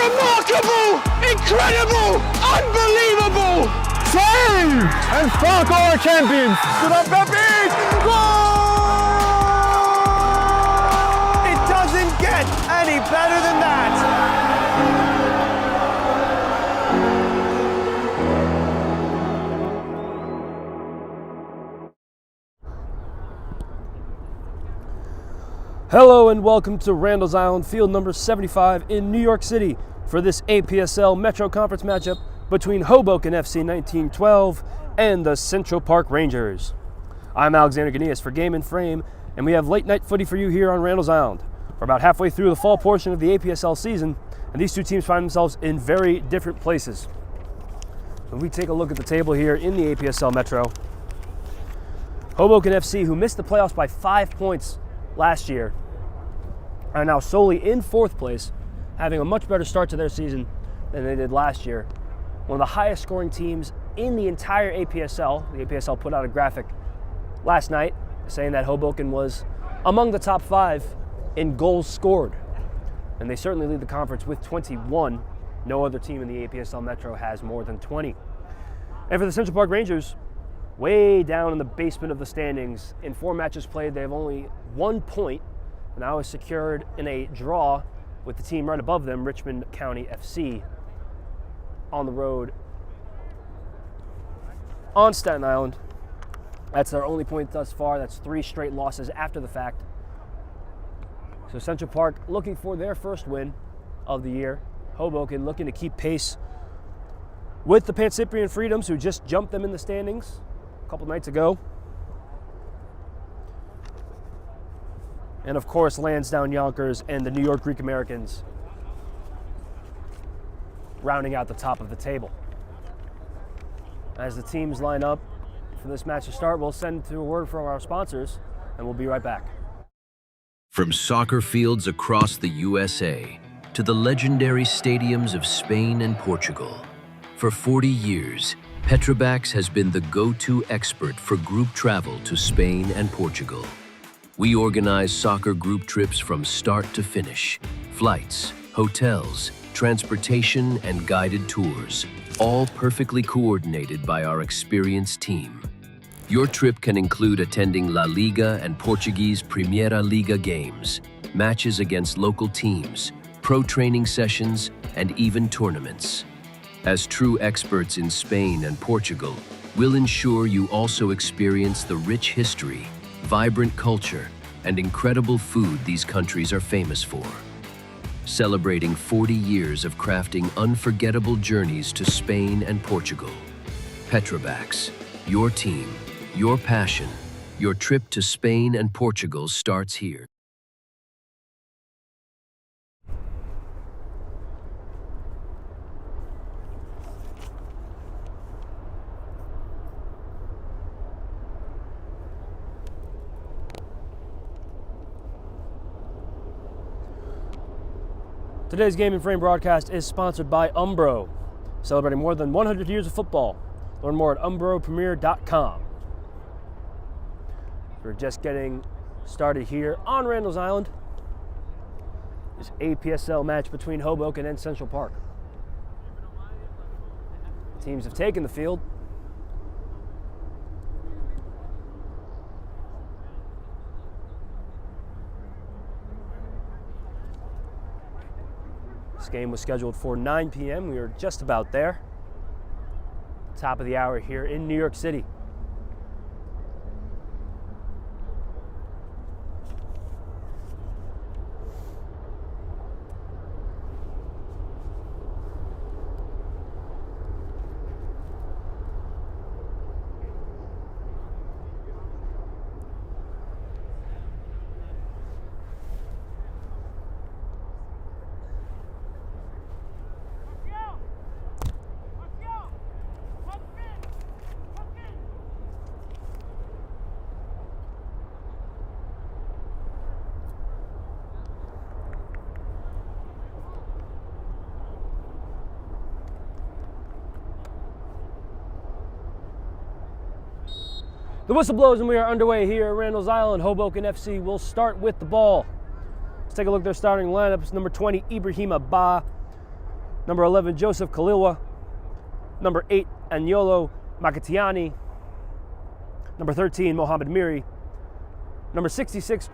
Remarkable! Incredible! Unbelievable! Spain and Spark are champions! To the Pepe! Goal! It doesn't get any better than that! Hello and welcome to Randall's Island, field number 75 in New York City for this APSL Metro Conference matchup between Hoboken FC 1912 and the Central Park Rangers. I'm Alexander Ganias for Game and Frame, and we have late night footy for you here on Randall's Island. We're about halfway through the fall portion of the APSL season, and these two teams find themselves in very different places. When we take a look at the table here in the APSL Metro, Hoboken FC, who missed the playoffs by 5 points last year, are now solely in fourth place, having a much better start to their season than they did last year. One of the highest scoring teams in the entire APSL. The APSL put out a graphic last night saying that Hoboken was among the top 5 in goals scored. And they certainly lead the conference with 21. No other team in the APSL Metro has more than 20. And for the Central Park Rangers, way down in the basement of the standings, in 4 matches played, they have only 1 point. Now is secured in a draw with the team right above them, Richmond County FC, on the road on Staten Island. That's their only point thus far. That's 3 straight losses after the fact. So Central Park looking for their first win of the year. Hoboken looking to keep pace with the Pan-Cyprian Freedoms, who just jumped them in the standings a couple nights ago. And of course, Lansdowne Yonkers and the New York Greek Americans rounding out the top of the table. As the teams line up for this match to start, we'll send to a word from our sponsors, and we'll be right back. From soccer fields across the USA to the legendary stadiums of Spain and Portugal, for 40 years, Petrobax has been the go-to expert for group travel to Spain and Portugal. We organize soccer group trips from start to finish. Flights, hotels, transportation, and guided tours, all perfectly coordinated by our experienced team. Your trip can include attending La Liga and Portuguese Primeira Liga games, matches against local teams, pro training sessions, and even tournaments. As true experts in Spain and Portugal, we'll ensure you also experience the rich history, vibrant culture, and incredible food these countries are famous for. Celebrating 40 years of crafting unforgettable journeys to Spain and Portugal. Petrobax, your team, your passion, your trip to Spain and Portugal starts here. Today's Game and Frame broadcast is sponsored by Umbro, celebrating more than 100 years of football. Learn more at umbropremier.com. We're just getting started here on Randall's Island. This APSL match between Hoboken and Central Park. Teams have taken the field. This game was scheduled for 9 p.m. We were just about there. Top of the hour here in New York City. The whistle blows and we are underway here at Randall's Island. Hoboken FC will start with the ball. Let's take a look at their starting lineup. It's number 20, Ibrahima Ba. Number 11, Joseph Kalilwa. Number 8, Agnolo Makatiani. Number 13, Mohamed Miri. Number 66,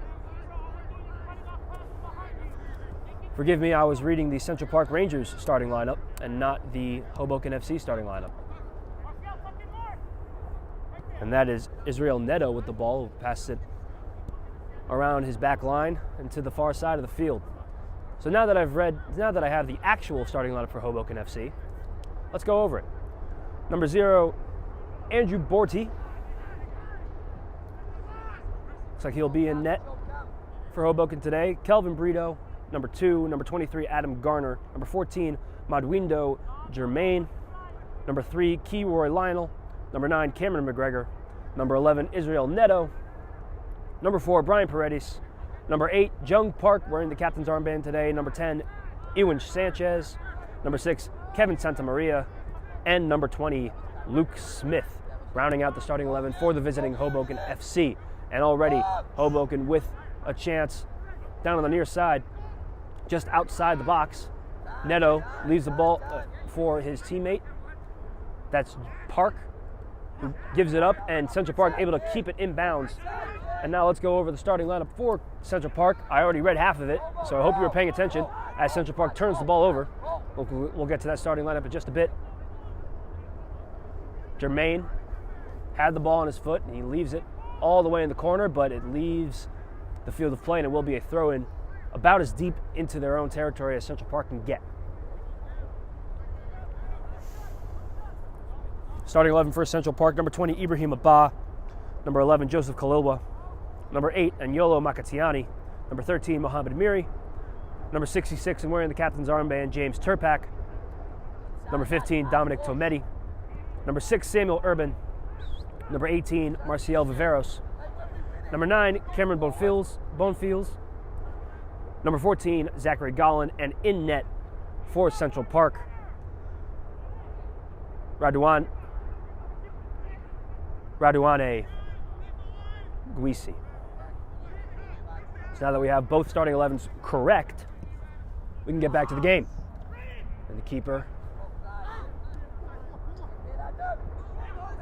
forgive me, I was reading the Central Park Rangers starting lineup and not the Hoboken FC starting lineup. And that is Israel Neto with the ball, who passes it around his back line and to the far side of the field. So now that I have the actual starting lineup for Hoboken FC, let's go over it. Number 0, Andrew Borty. Looks like he'll be in net for Hoboken today. Kelvin Brito. Number 2, number 23, Adam Garner. Number 14, Madwindo Germain. Number 3, Keyroy Lionel. Number 9, Cameron McGregor. Number 11, Israel Neto. Number 4, Brian Paredes. Number 8, Jung Park, wearing the captain's armband today. Number 10, Ewan Sanchez. Number 6, Kevin Santamaria. And number 20, Luke Smith, rounding out the starting 11 for the visiting Hoboken FC. And already Hoboken with a chance down on the near side, just outside the box. Neto leaves the ball for his teammate. That's Park, who gives it up, and Central Park able to keep it in bounds. And now let's go over the starting lineup for Central Park. I already read half of it, so I hope you were paying attention as Central Park turns the ball over. We'll get to that starting lineup in just a bit. Germain had the ball on his foot, and he leaves it all the way in the corner, but it leaves the field of play, and it will be a throw-in about as deep into their own territory as Central Park can get. Starting 11 for Central Park: number 20, Ibrahim Abba. Number 11, Joseph Kalilwa. Number 8, Agnolo Makatiani. Number 13, Mohamed Miri. Number 66, and wearing the captain's armband, James Turpak. Number 15, Dominic Tometi. Number 6, Samuel Urban. Number 18, Marcial Viveros. Number 9, Cameron Bonfields. Number 14, Zachary Gollin. And in net for Central Park, Radouane Guisi. So now that we have both starting 11s correct, we can get back to the game. And the keeper,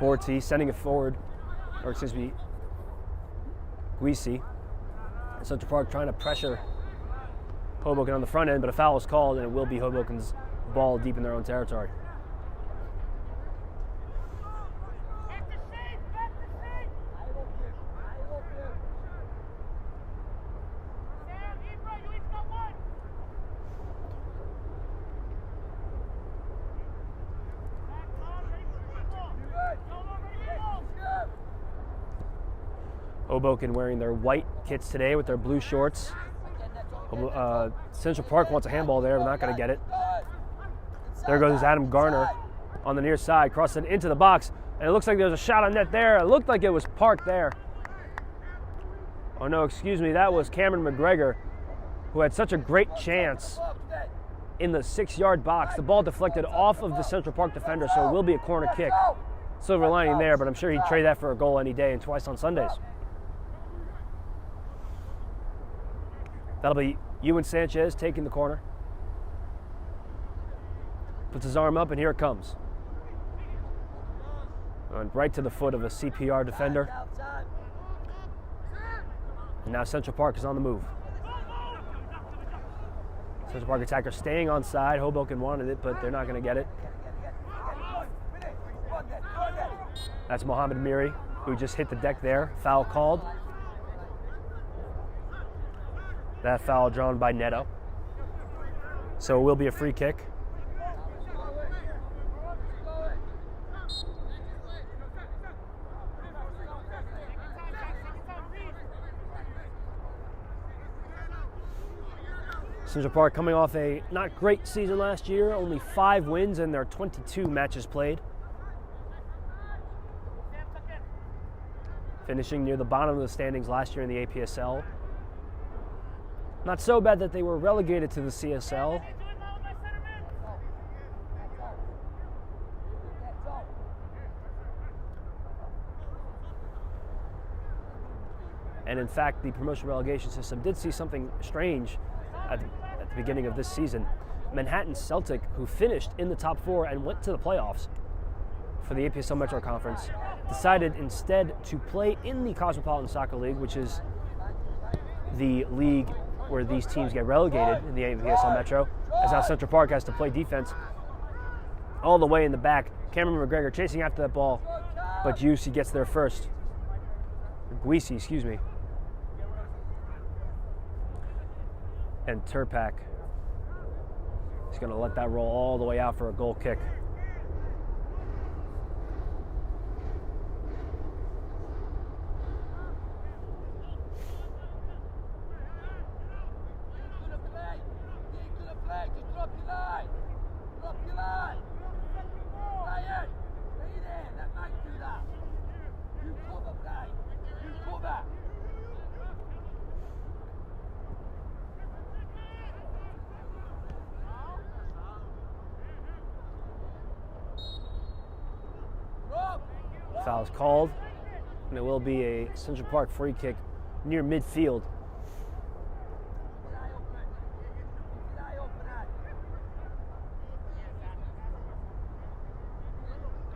Borty, sending it forward, or excuse me, Guisi. Central Park trying to pressure Hoboken on the front end, but a foul is called, and it will be Hoboken's ball deep in their own territory. Hoboken wearing their white kits today with their blue shorts. Central Park wants a handball there, but not going to get it. There goes Adam Garner on the near side, crossing into the box, and it looks like there's a shot on net there. It looked like it was parked there. Oh no, excuse me, that was Cameron McGregor, who had such a great chance in the 6-yard box. The ball deflected off of the Central Park defender, so it will be a corner kick. Silver lining there, but I'm sure he'd trade that for a goal any day and twice on Sundays. That'll be Ewan Sanchez taking the corner. Puts his arm up, and here it comes. And right to the foot of a CPR defender. And now Central Park is on the move. Central Park attacker staying on side. Hoboken wanted it, but they're not going to get it. That's Mohamed Miri, who just hit the deck there. Foul called. That foul drawn by Neto. So it will be a free kick. Central Park coming off a not great season last year, only 5 wins in their 22 matches played. Finishing near the bottom of the standings last year in the APSL. Not so bad that they were relegated to the CSL. And in fact, the promotion relegation system did see something strange at the beginning of this season. Manhattan Celtic, who finished in the top 4 and went to the playoffs for the APSL Metro Conference, decided instead to play in the Cosmopolitan Soccer League, which is the league where these teams get relegated in the APSL Metro, as now Central Park has to play defense all the way in the back. Cameron McGregor chasing after that ball, but Giussi gets there first. Guisi, excuse me. And Turpak is going to let that roll all the way out for a goal kick. Foul is called, and it will be a Central Park free kick near midfield.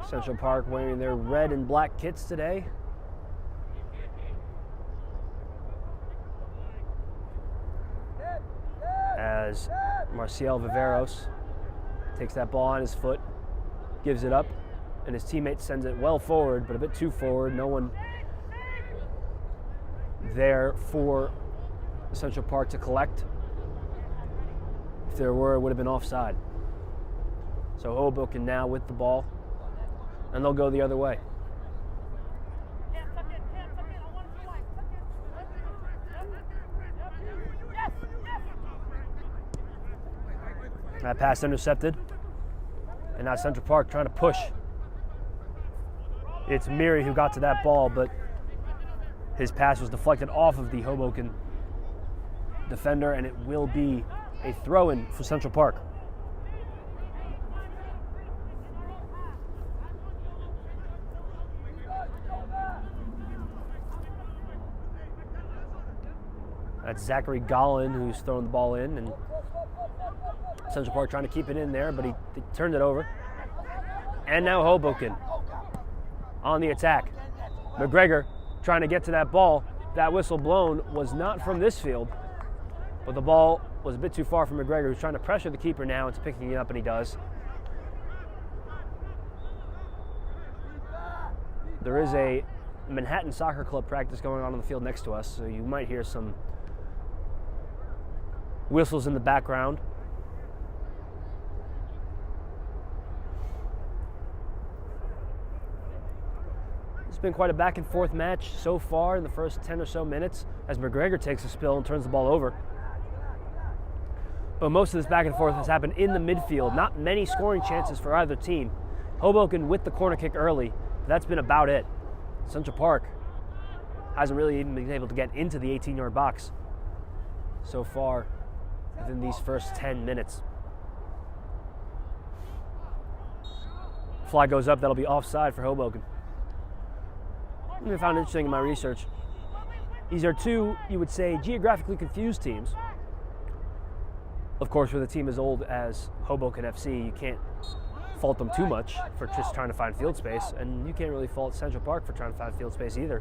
Central Park wearing their red and black kits today. As Marcial Viveros takes that ball on his foot, gives it up, and his teammate sends it well forward, but a bit too forward. No one there for Central Park to collect. If there were, it would have been offside. So Hoboken now with the ball, and they'll go the other way. That pass intercepted, and now Central Park trying to push. It's Miri who got to that ball, but his pass was deflected off of the Hoboken defender, and it will be a throw-in for Central Park. That's Zachary Gollin who's throwing the ball in, and Central Park trying to keep it in there, but he turned it over. And now Hoboken on the attack. McGregor trying to get to that ball. That whistle blown was not from this field, but the ball was a bit too far from McGregor, who's trying to pressure the keeper now into picking it up, and he does. There is a Manhattan Soccer Club practice going on the field next to us, so you might hear some whistles in the background. It's been quite a back and forth match so far in the first 10 or so minutes as McGregor takes a spill and turns the ball over. But most of this back and forth has happened in the midfield. Not many scoring chances for either team. Hoboken with the corner kick early, but that's been about it. Central Park hasn't really even been able to get into the 18-yard box so far within these first 10 minutes. Flag goes up, that'll be offside for Hoboken. Something I found interesting in my research. These are two, you would say, geographically confused teams. Of course, with a team as old as Hoboken FC, you can't fault them too much for just trying to find field space, and you can't really fault Central Park for trying to find field space either.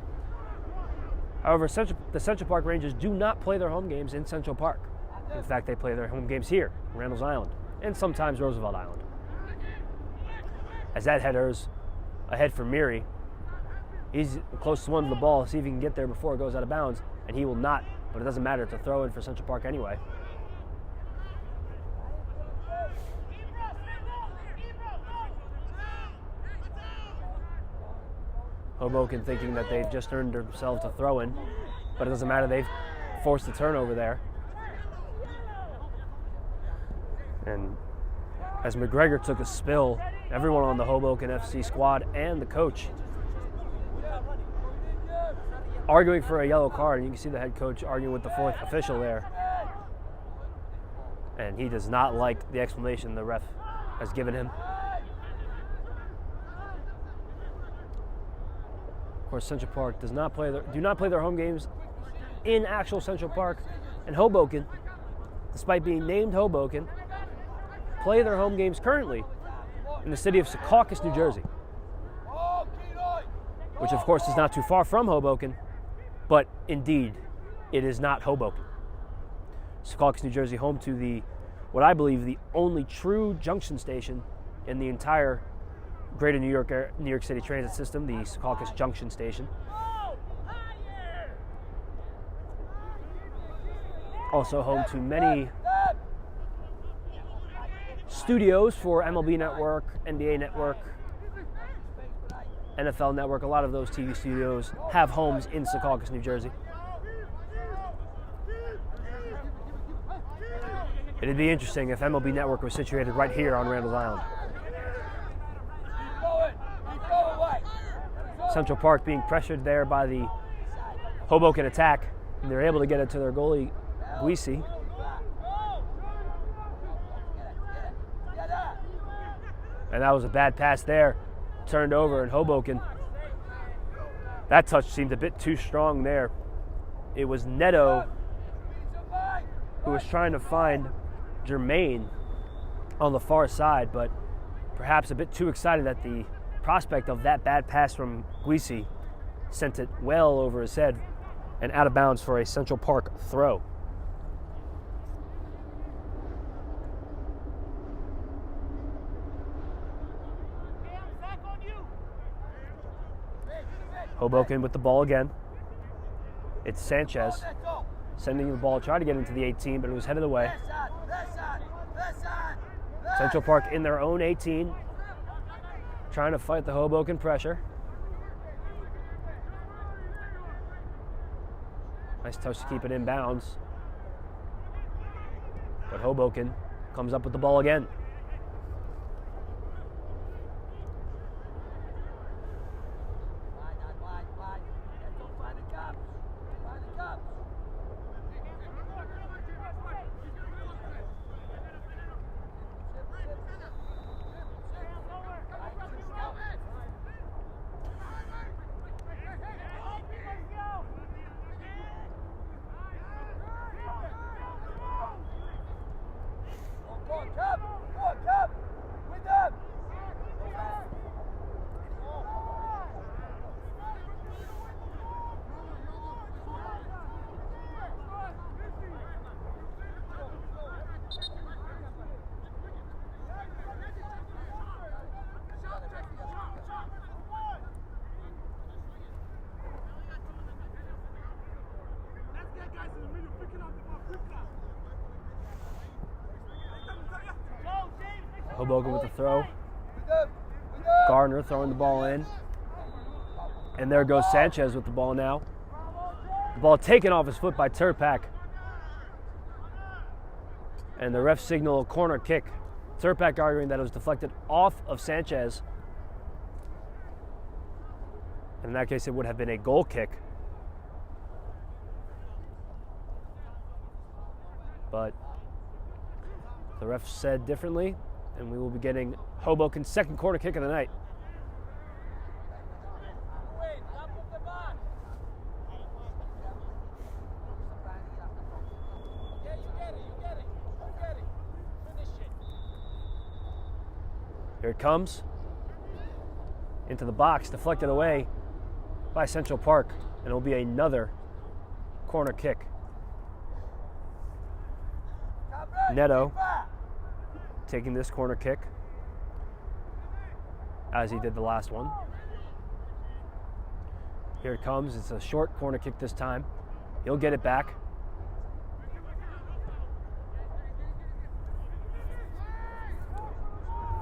However, the Central Park Rangers do not play their home games in Central Park. In fact, they play their home games here, Randall's Island, and sometimes Roosevelt Island. As that header's ahead for Miri, he's close to one to the ball, see if he can get there before it goes out of bounds, and he will not, but it doesn't matter, it's a throw in for Central Park anyway. Hoboken thinking that they've just earned themselves a throw-in, but it doesn't matter, they've forced a turnover there. And as McGregor took a spill, everyone on the Hoboken FC squad and the coach arguing for a yellow card, and you can see the head coach arguing with the fourth official there. And he does not like the explanation the ref has given him. Of course, Central Park do not play their home games in actual Central Park, and Hoboken, despite being named Hoboken, play their home games currently in the city of Secaucus, New Jersey, which of course is not too far from Hoboken, but indeed it is not Hoboken. Secaucus, New Jersey, home to what I believe the only true junction station in the entire greater New York City transit system, the Secaucus Junction Station. Also home to many studios for MLB Network, NBA Network, NFL Network. A lot of those TV studios have homes in Secaucus, New Jersey. It'd be interesting if MLB Network was situated right here on Randall's Island. Central Park being pressured there by the Hoboken attack, and they're able to get it to their goalie, Guisi. And that was a bad pass there, turned over, and Hoboken. That touch seemed a bit too strong there. It was Neto who was trying to find Jermaine on the far side, but perhaps a bit too excited at the prospect of that bad pass from Guisi, sent it well over his head and out of bounds for a Central Park throw. Hoboken with the ball again. It's Sanchez sending the ball, tried to get into the 18, but it was headed away. Central Park in their own 18, trying to fight the Hoboken pressure. Nice touch to keep it in bounds. But Hoboken comes up with the ball again. Hoboken with the throw. Gardner throwing the ball in. And there goes Sanchez with the ball now. The ball taken off his foot by Turpak. And the ref signal a corner kick. Turpak arguing that it was deflected off of Sanchez. In that case, it would have been a goal kick. But the ref said differently, and we will be getting Hoboken's second corner kick of the night. Here it comes. Into the box, deflected away by Central Park, and it will be another corner kick. Neto taking this corner kick as he did the last one. Here it comes. It's a short corner kick this time. He'll get it back.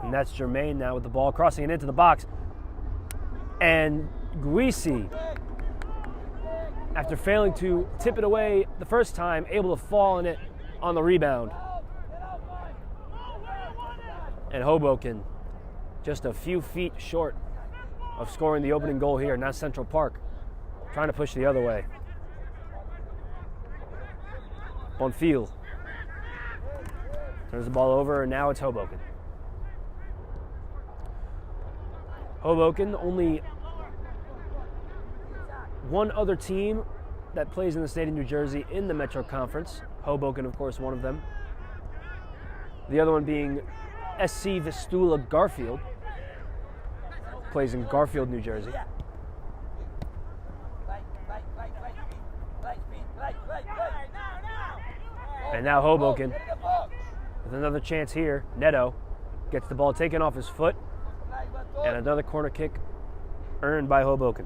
And that's Jermaine now with the ball, crossing it into the box. And Guisi, after failing to tip it away the first time, able to fall in it on the rebound. And Hoboken just a few feet short of scoring the opening goal here. Now Central Park trying to push the other way. Bonfil turns the ball over, and now it's Hoboken. Hoboken, only one other team that plays in the state of New Jersey in the Metro Conference. Hoboken, of course, one of them. The other one being SC Vistula Garfield. Plays in Garfield, New Jersey. And now Hoboken with another chance here. Neto gets the ball taken off his foot, and another corner kick earned by Hoboken.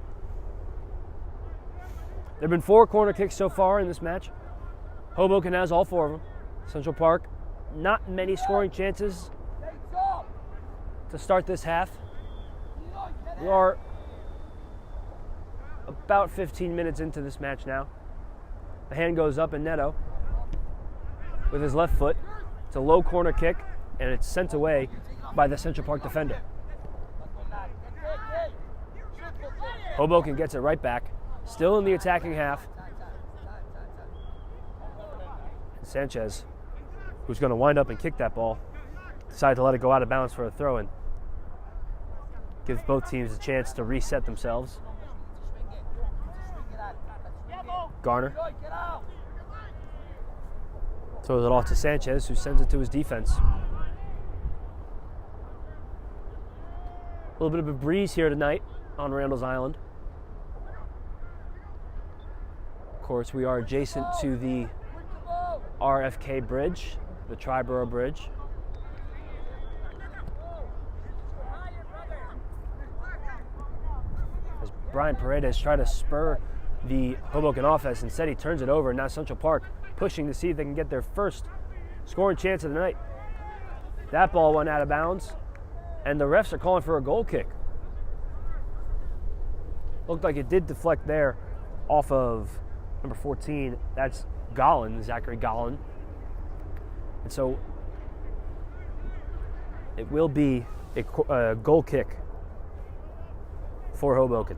There have been 4 corner kicks so far in this match. Hoboken has all 4 of them. Central Park, not many scoring chances to start this half. We are about 15 minutes into this match now. The hand goes up, and Neto, with his left foot, it's a low corner kick, and it's sent away by the Central Park defender. Hoboken gets it right back, still in the attacking half. And Sanchez, who's going to wind up and kick that ball, decided to let it go out of bounds for a throw-in. Gives both teams a chance to reset themselves. Garner throws it off to Sanchez, who sends it to his defense. A little bit of a breeze here tonight on Randall's Island. Of course, we are adjacent to the RFK Bridge, the Triborough Bridge. As Brian Paredes tried to spur the Hoboken offense, instead he turns it over, and now Central Park pushing to see if they can get their first scoring chance of the night. That ball went out of bounds, and the refs are calling for a goal kick. Looked like it did deflect there off of number 14. That's Gollin, Zachary Gollin. And so it will be a goal kick for Hoboken.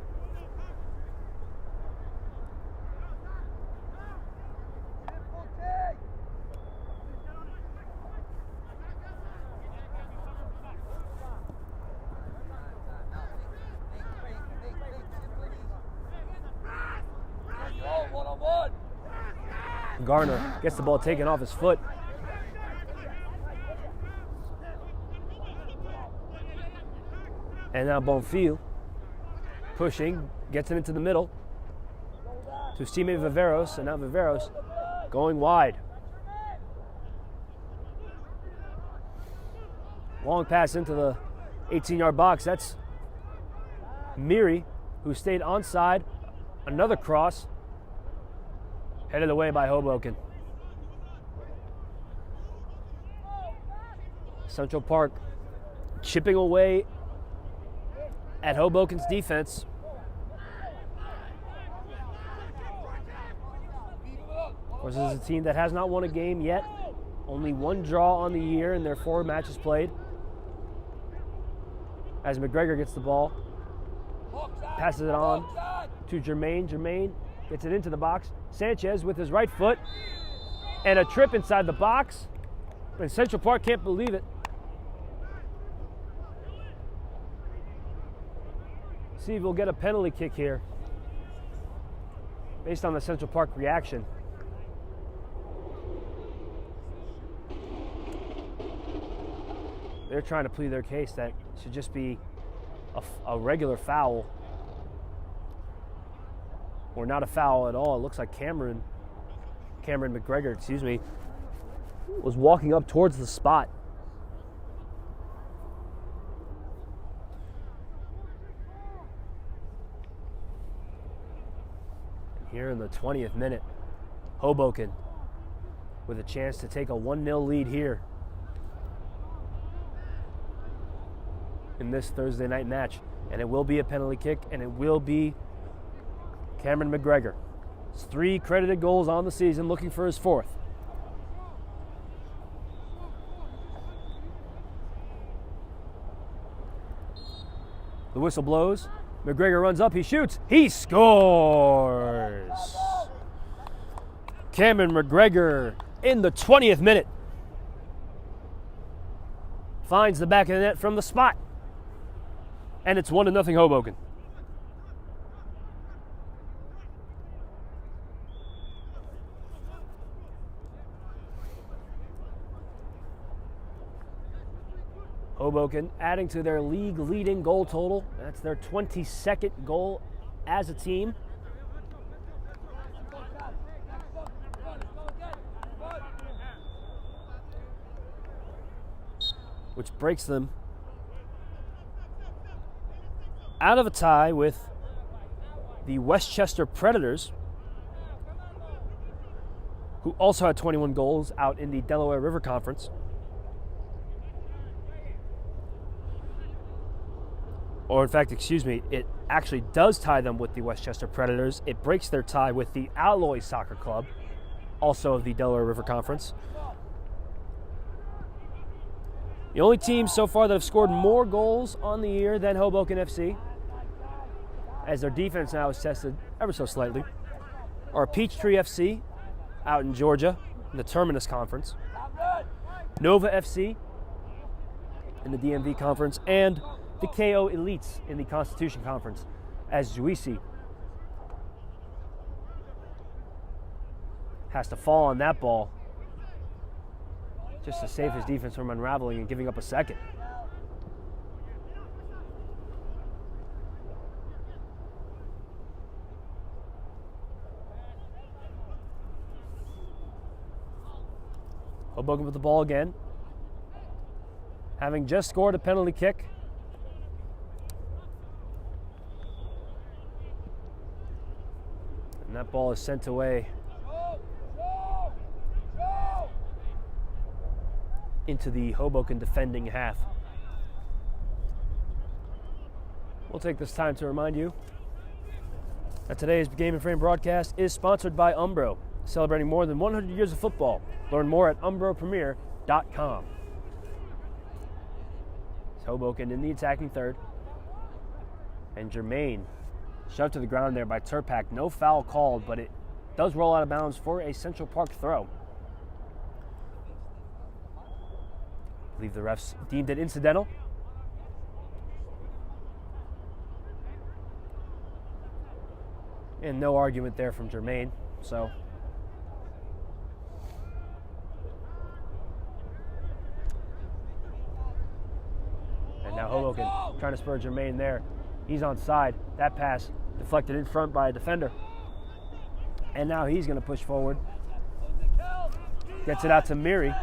Garner gets the ball taken off his foot. And now Bonfil pushing, gets it into the middle to his teammate Viveros, and now Viveros going wide. Long pass into the 18-yard box. That's Miri, who stayed onside. Another cross. Headed away by Hoboken. Central Park chipping away at Hoboken's defense. Of course, this is a team that has not won a game yet. Only 1 draw on the year in their 4 matches played. As McGregor gets the ball, passes it on to Jermaine. Jermaine gets it into the box. Sanchez with his right foot, and a trip inside the box. And Central Park can't believe it. See if we'll get a penalty kick here based on the Central Park reaction. They're trying to plead their case that it should just be a regular foul, or not a foul at all. It looks like Cameron McGregor, was walking up towards the spot. Here in the 20th minute, Hoboken with a chance to take a 1-0 lead here in this Thursday night match. And it will be a penalty kick, and it will be Cameron McGregor. It's 3 credited goals on the season, looking for his 4th. The whistle blows. McGregor runs up, he shoots, he scores! Cameron McGregor in the 20th minute finds the back of the net from the spot. And it's 1-0 Hoboken. Hoboken adding to their league-leading goal total. That's their 22nd goal as a team. Which breaks them out of a tie with the Westchester Predators, who also had 21 goals out in the Delaware River Conference. Or in fact, excuse me, it actually does tie them with the Westchester Predators. It breaks their tie with the Alloy Soccer Club, also of the Delaware River Conference. The only teams so far that have scored more goals on the year than Hoboken FC, as their defense now is tested ever so slightly, are Peachtree FC out in Georgia in the Terminus Conference, Nova FC in the DMV Conference, and the KO Elites in the Constitution Conference, as Juisi has to fall on that ball just to save his defense from unraveling and giving up a second. Hoboken with the ball again, having just scored a penalty kick. And that ball is sent away into the Hoboken defending half. We'll take this time to remind you that today's Game and Frame broadcast is sponsored by Umbro, celebrating more than 100 years of football. Learn more at umbropremier.com. It's Hoboken in the attacking third. And Germain shoved to the ground there by Turpak. No foul called, but it does roll out of bounds for a Central Park throw. I believe the refs deemed it incidental. And no argument there from Germain, so. And now Hoboken trying to spur Germain there. He's onside. That pass deflected in front by a defender. And now he's going to push forward. Gets it out to Miri.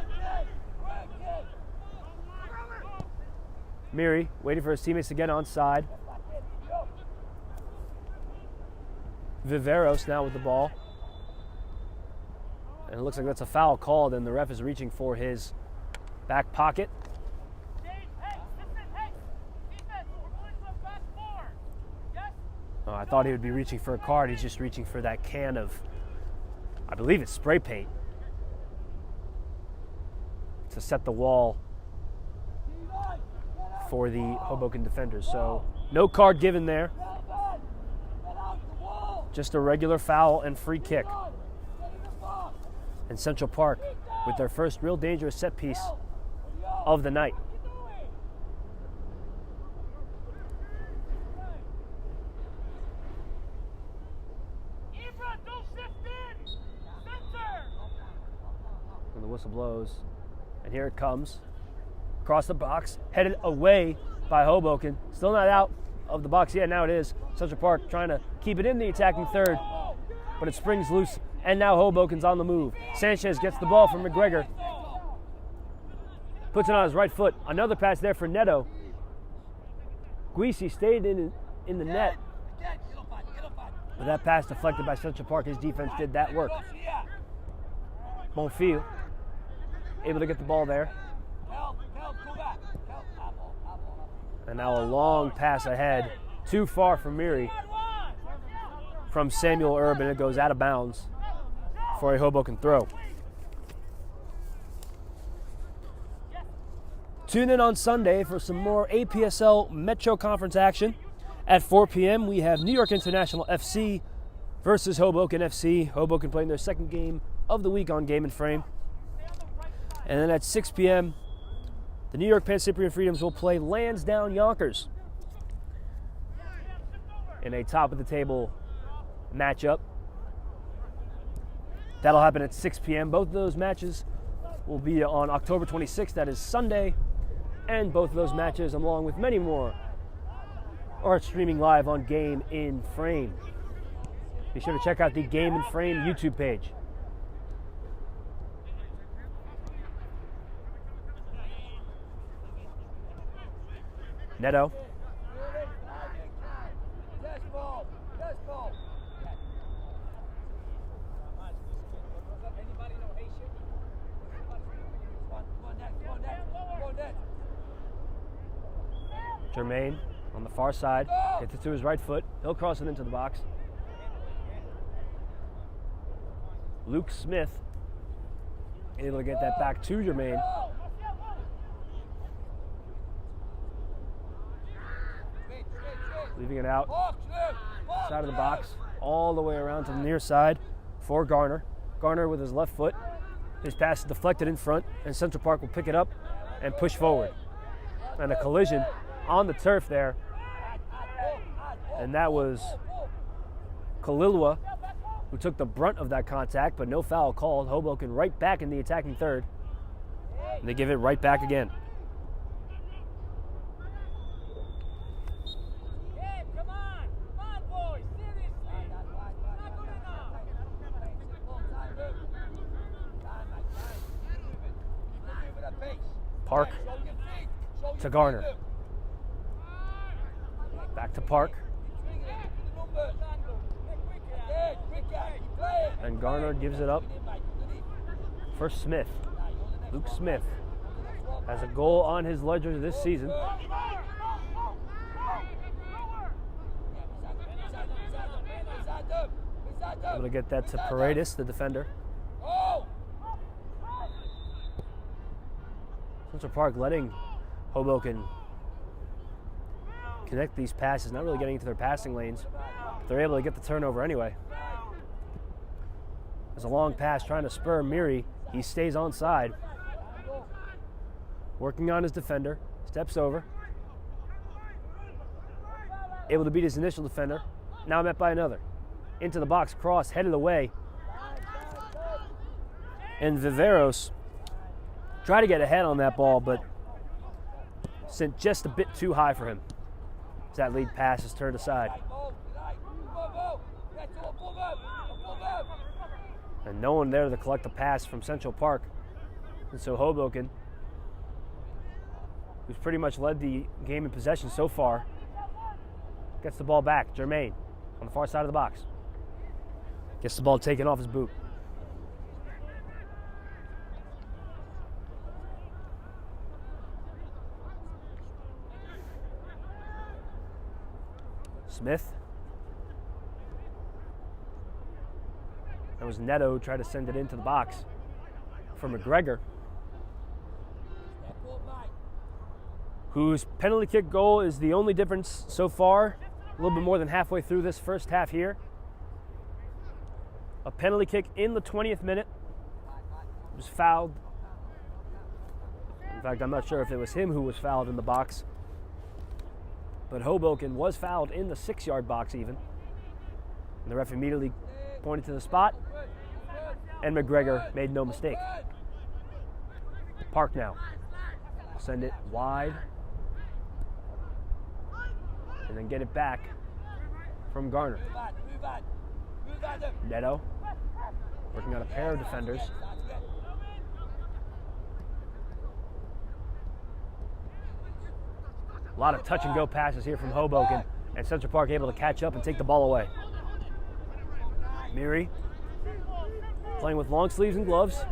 Miri waiting for his teammates to get onside. Viveros now with the ball. And it looks like that's a foul called, and the ref is reaching for his back pocket. Oh, I thought he would be reaching for a card. He's just reaching for that can of, I believe it's spray paint, to set the wall for the Hoboken defenders. So no card given there. Just a regular foul and free kick. And Central Park with their first real dangerous set piece of the night. And the whistle blows. And here it comes. Across the box, headed away by Hoboken. Still not out of the box. Yeah, now it is. Central Park trying to keep it in the attacking third, but it springs loose, and now Hoboken's on the move. Sanchez gets the ball from McGregor. Puts it on his right foot. Another pass there for Neto. Guisi stayed in the net. But that pass deflected by Central Park. His defense did that work. Bonfil able to get the ball there. And now a long pass ahead, too far from Miri, from Samuel Urban. It goes out of bounds for a Hoboken throw. Tune in on Sunday for some more APSL Metro Conference action. At 4 p.m., we have New York International FC versus Hoboken FC. Hoboken playing their second game of the week on Game and Frame. And then at 6 p.m., the New York Pan Cyprian Freedoms will play Lansdowne Yonkers in a top-of-the-table matchup. That'll happen at 6 p.m. Both of those matches will be on October 26th. That is Sunday. And both of those matches, along with many more, are streaming live on Game in Frame. Be sure to check out the Game in Frame YouTube page. Neto. Jermaine on the far side, gets it to his right foot. He'll cross it into the box. Luke Smith able to get that back to Jermaine. Leaving it out, side of the box, all the way around to the near side for Garner. Garner with his left foot. His pass is deflected in front, and Central Park will pick it up and push forward. And a collision on the turf there. And that was Kalilua who took the brunt of that contact, but no foul called. Hoboken right back in the attacking third. And they give it right back again. Park to Garner. Back to Park. And Garner gives it up for Smith. Luke Smith has a goal on his ledger this season. Able to get that to Paredes, the defender. Central Park letting Hoboken connect these passes, not really getting into their passing lanes. They're able to get the turnover anyway. There's a long pass trying to spur Miri. He stays onside. Working on his defender, steps over. Able to beat his initial defender. Now met by another. Into the box, cross, headed away. And Viveros tried to get ahead on that ball, but sent just a bit too high for him. As that lead pass is turned aside. And no one there to collect the pass from Central Park. And so Hoboken, who's pretty much led the game in possession so far, gets the ball back. Jermaine on the far side of the box. Gets the ball taken off his boot. Smith. That was Neto, tried to send it into the box for McGregor, whose penalty kick goal is the only difference so far, a little bit more than halfway through this first half here. A penalty kick in the 20th minute. Was fouled. In fact, I'm not sure if it was him who was fouled in the box. But Hoboken was fouled in the 6-yard box even. And the ref immediately pointed to the spot. And McGregor made no mistake. Park now. Send it wide. And then get it back from Garner. Neto working on a pair of defenders. A lot of touch and go passes here from Hoboken, and Central Park able to catch up and take the ball away. Miri playing with long sleeves and gloves.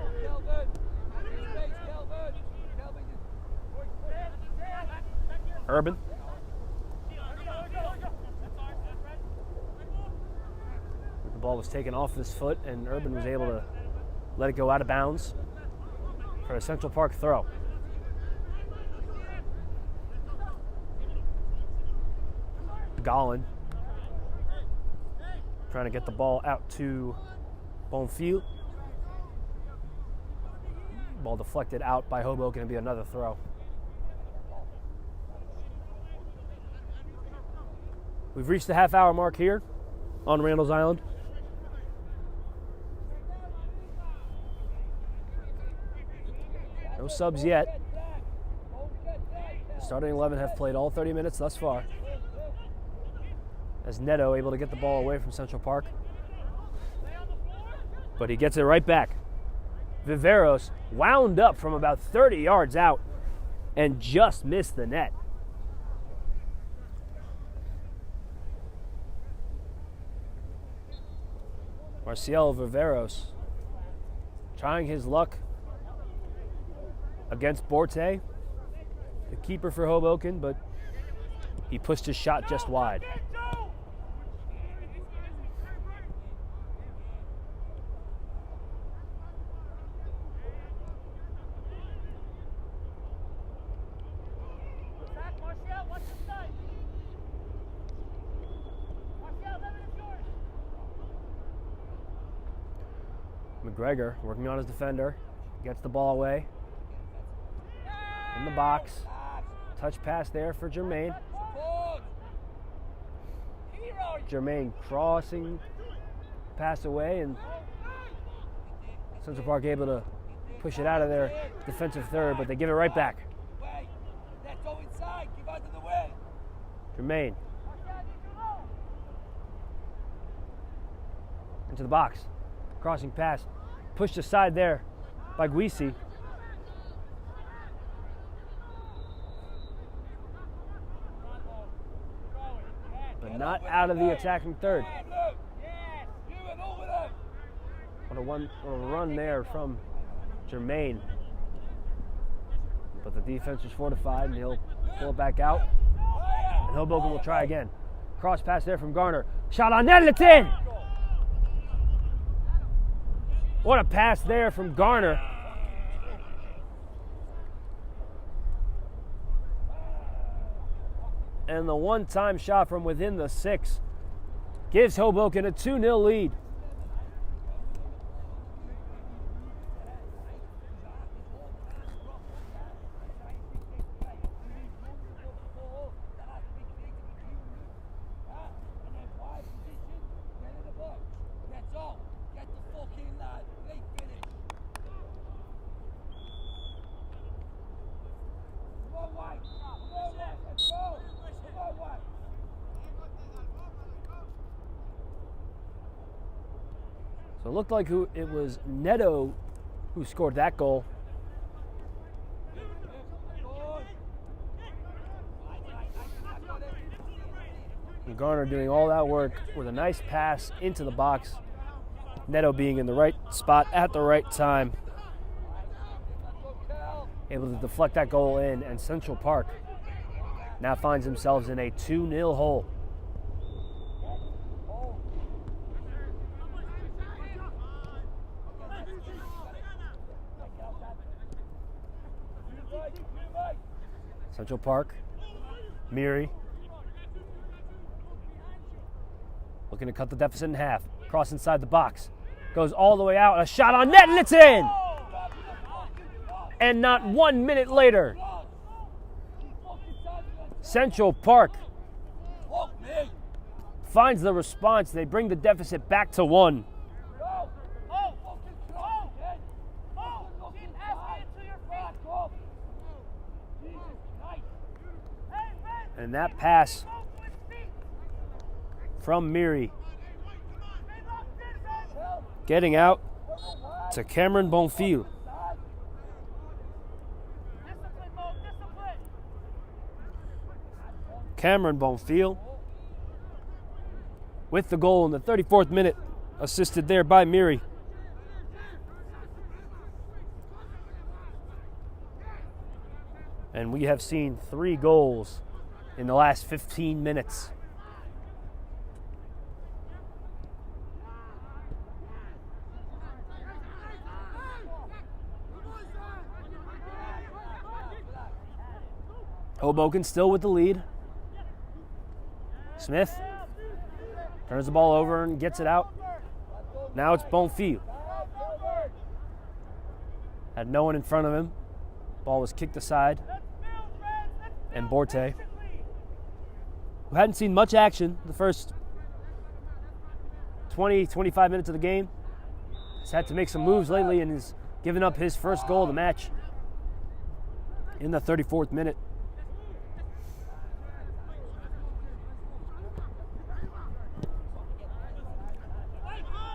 Urban. The ball was taken off his foot, and Urban was able to let it go out of bounds for a Central Park throw. Gollin trying to get the ball out to Bonfil. Ball deflected out by Hoboken, and be another throw. We've reached the half-hour mark here on Randall's Island. No subs yet. starting 11 have played all 30 minutes thus far. As Neto able to get the ball away from Central Park. But he gets it right back. Viveros wound up from about 30 yards out and just missed the net. Marcial Viveros trying his luck against Borte, the keeper for Hoboken, but he pushed his shot just wide. McGregor working on his defender, gets the ball away. In the box, touch pass there for Jermaine. Jermaine crossing, pass away, and Central Park able to push it out of their defensive third, but they give it right back. Jermaine. Into the box, crossing pass, pushed aside there by Guisi. But not out of the attacking third. What a run there from Jermaine. But the defense is fortified, and he'll pull it back out. And Hoboken will try again. Cross pass there from Garner. Shot on net, it's in! What a pass there from Garner. And the one-time shot from within the 6 gives Hoboken a 2-0 lead. So it looked like it was Neto who scored that goal. And Garner doing all that work with a nice pass into the box. Neto being in the right spot at the right time. Able to deflect that goal in, and Central Park now finds themselves in a 2-0 hole. Central Park, Miri, looking to cut the deficit in half. Cross inside the box, goes all the way out, a shot on net, and it's in! And not 1 minute later, Central Park finds the response. They bring the deficit back to 1. And that pass from Miri, getting out to Cameron Bonfil. Cameron Bonfil with the goal in the 34th minute, assisted there by Miri. And we have seen 3 goals in the last 15 minutes. Hoboken still with the lead. Smith turns the ball over and gets it out. Now it's Bonfil. Had no one in front of him. Ball was kicked aside. And Borte, who hadn't seen much action the first 20, 25 minutes of the game, has had to make some moves lately and has given up his first goal of the match in the 34th minute.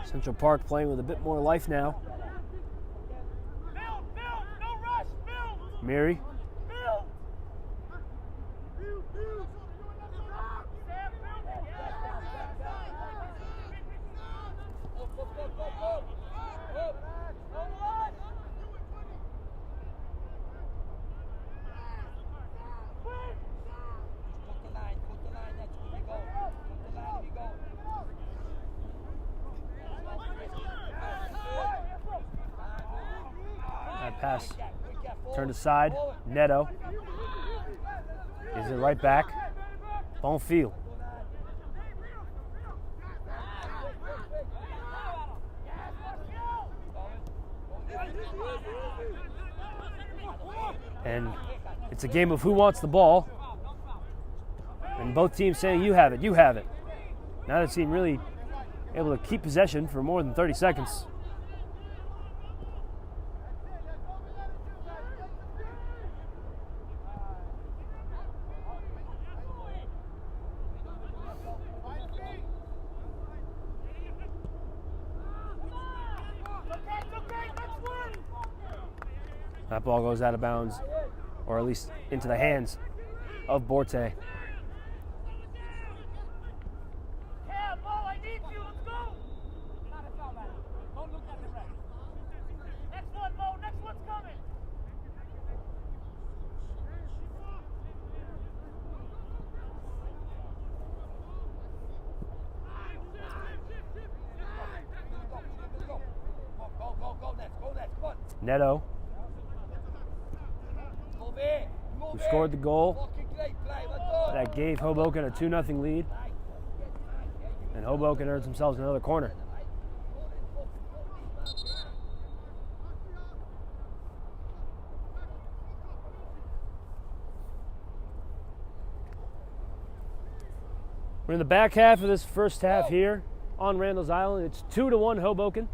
Central Park playing with a bit more life now. Miri. That pass turned aside. Neto is it right back. Bonfield. And it's a game of who wants the ball. And both teams saying, you have it, you have it. Neither team really able to keep possession for more than 30 seconds. That ball goes out of bounds, or at least into the hands of Borte. Neto, who scored the goal that gave Hoboken a 2-0 lead. And Hoboken earns themselves another corner. We're in the back half of this first half here on Randall's Island. It's 2-1 Hoboken.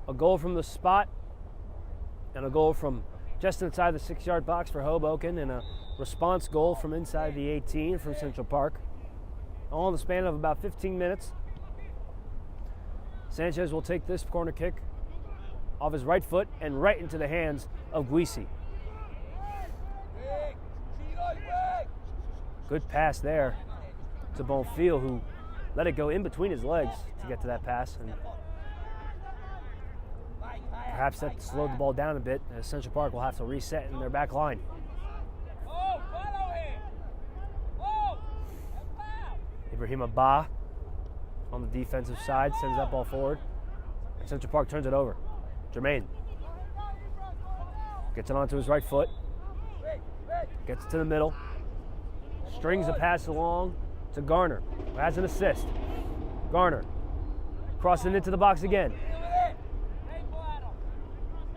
A goal from the spot and a goal from just inside the 6-yard box for Hoboken, and a response goal from inside the 18 from Central Park. All in the span of about 15 minutes. Sanchez will take this corner kick off his right foot and right into the hands of Guisi. Good pass there to Bonfield, who let it go in between his legs to get to that pass. And perhaps that slowed the ball down a bit, as Central Park will have to reset in their back line. Ibrahim Abba on the defensive side sends that ball forward, and Central Park turns it over. Jermaine gets it onto his right foot, gets it to the middle, strings a pass along to Garner, who has an assist. Garner crossing into the box again.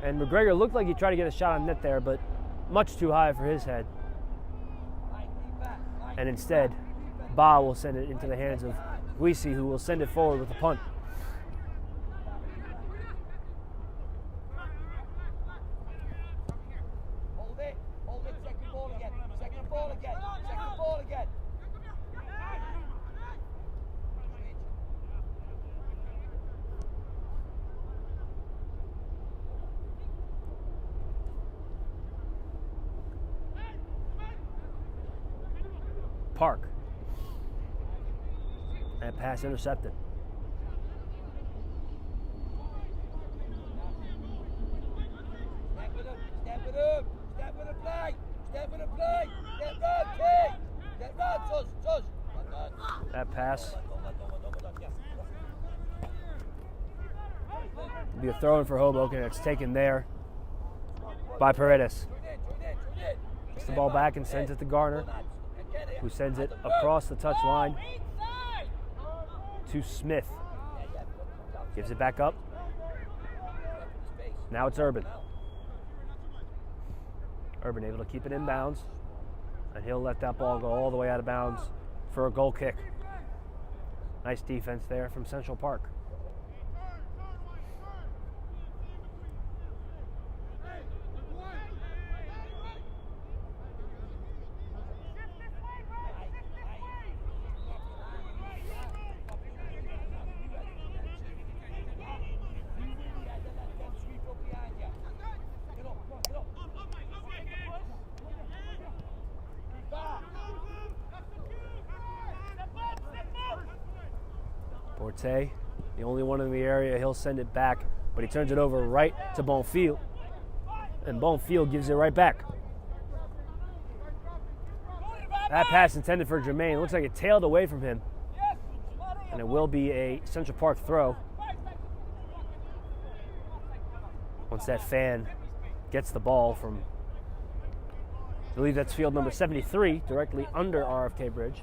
And McGregor looked like he tried to get a shot on net there, but much too high for his head. And instead, Ba will send it into the hands of Guisi, who will send it forward with a punt. Park. And pass intercepted. That pass will be a throw in for Hoboken. It's taken there by Paredes. Gets the ball back and sends it to Garner, who sends it across the touchline to Smith. Gives it back up. Now it's Urban. Urban able to keep it in bounds, and he'll let that ball go all the way out of bounds for a goal kick. Nice defense there from Central Park. Forte, the only one in the area, he'll send it back, but he turns it over right to Bonfield, and Bonfield gives it right back. That pass intended for Jermaine. Looks like it tailed away from him, and it will be a Central Park throw. Once that fan gets the ball from, I believe that's field number 73, directly under RFK Bridge.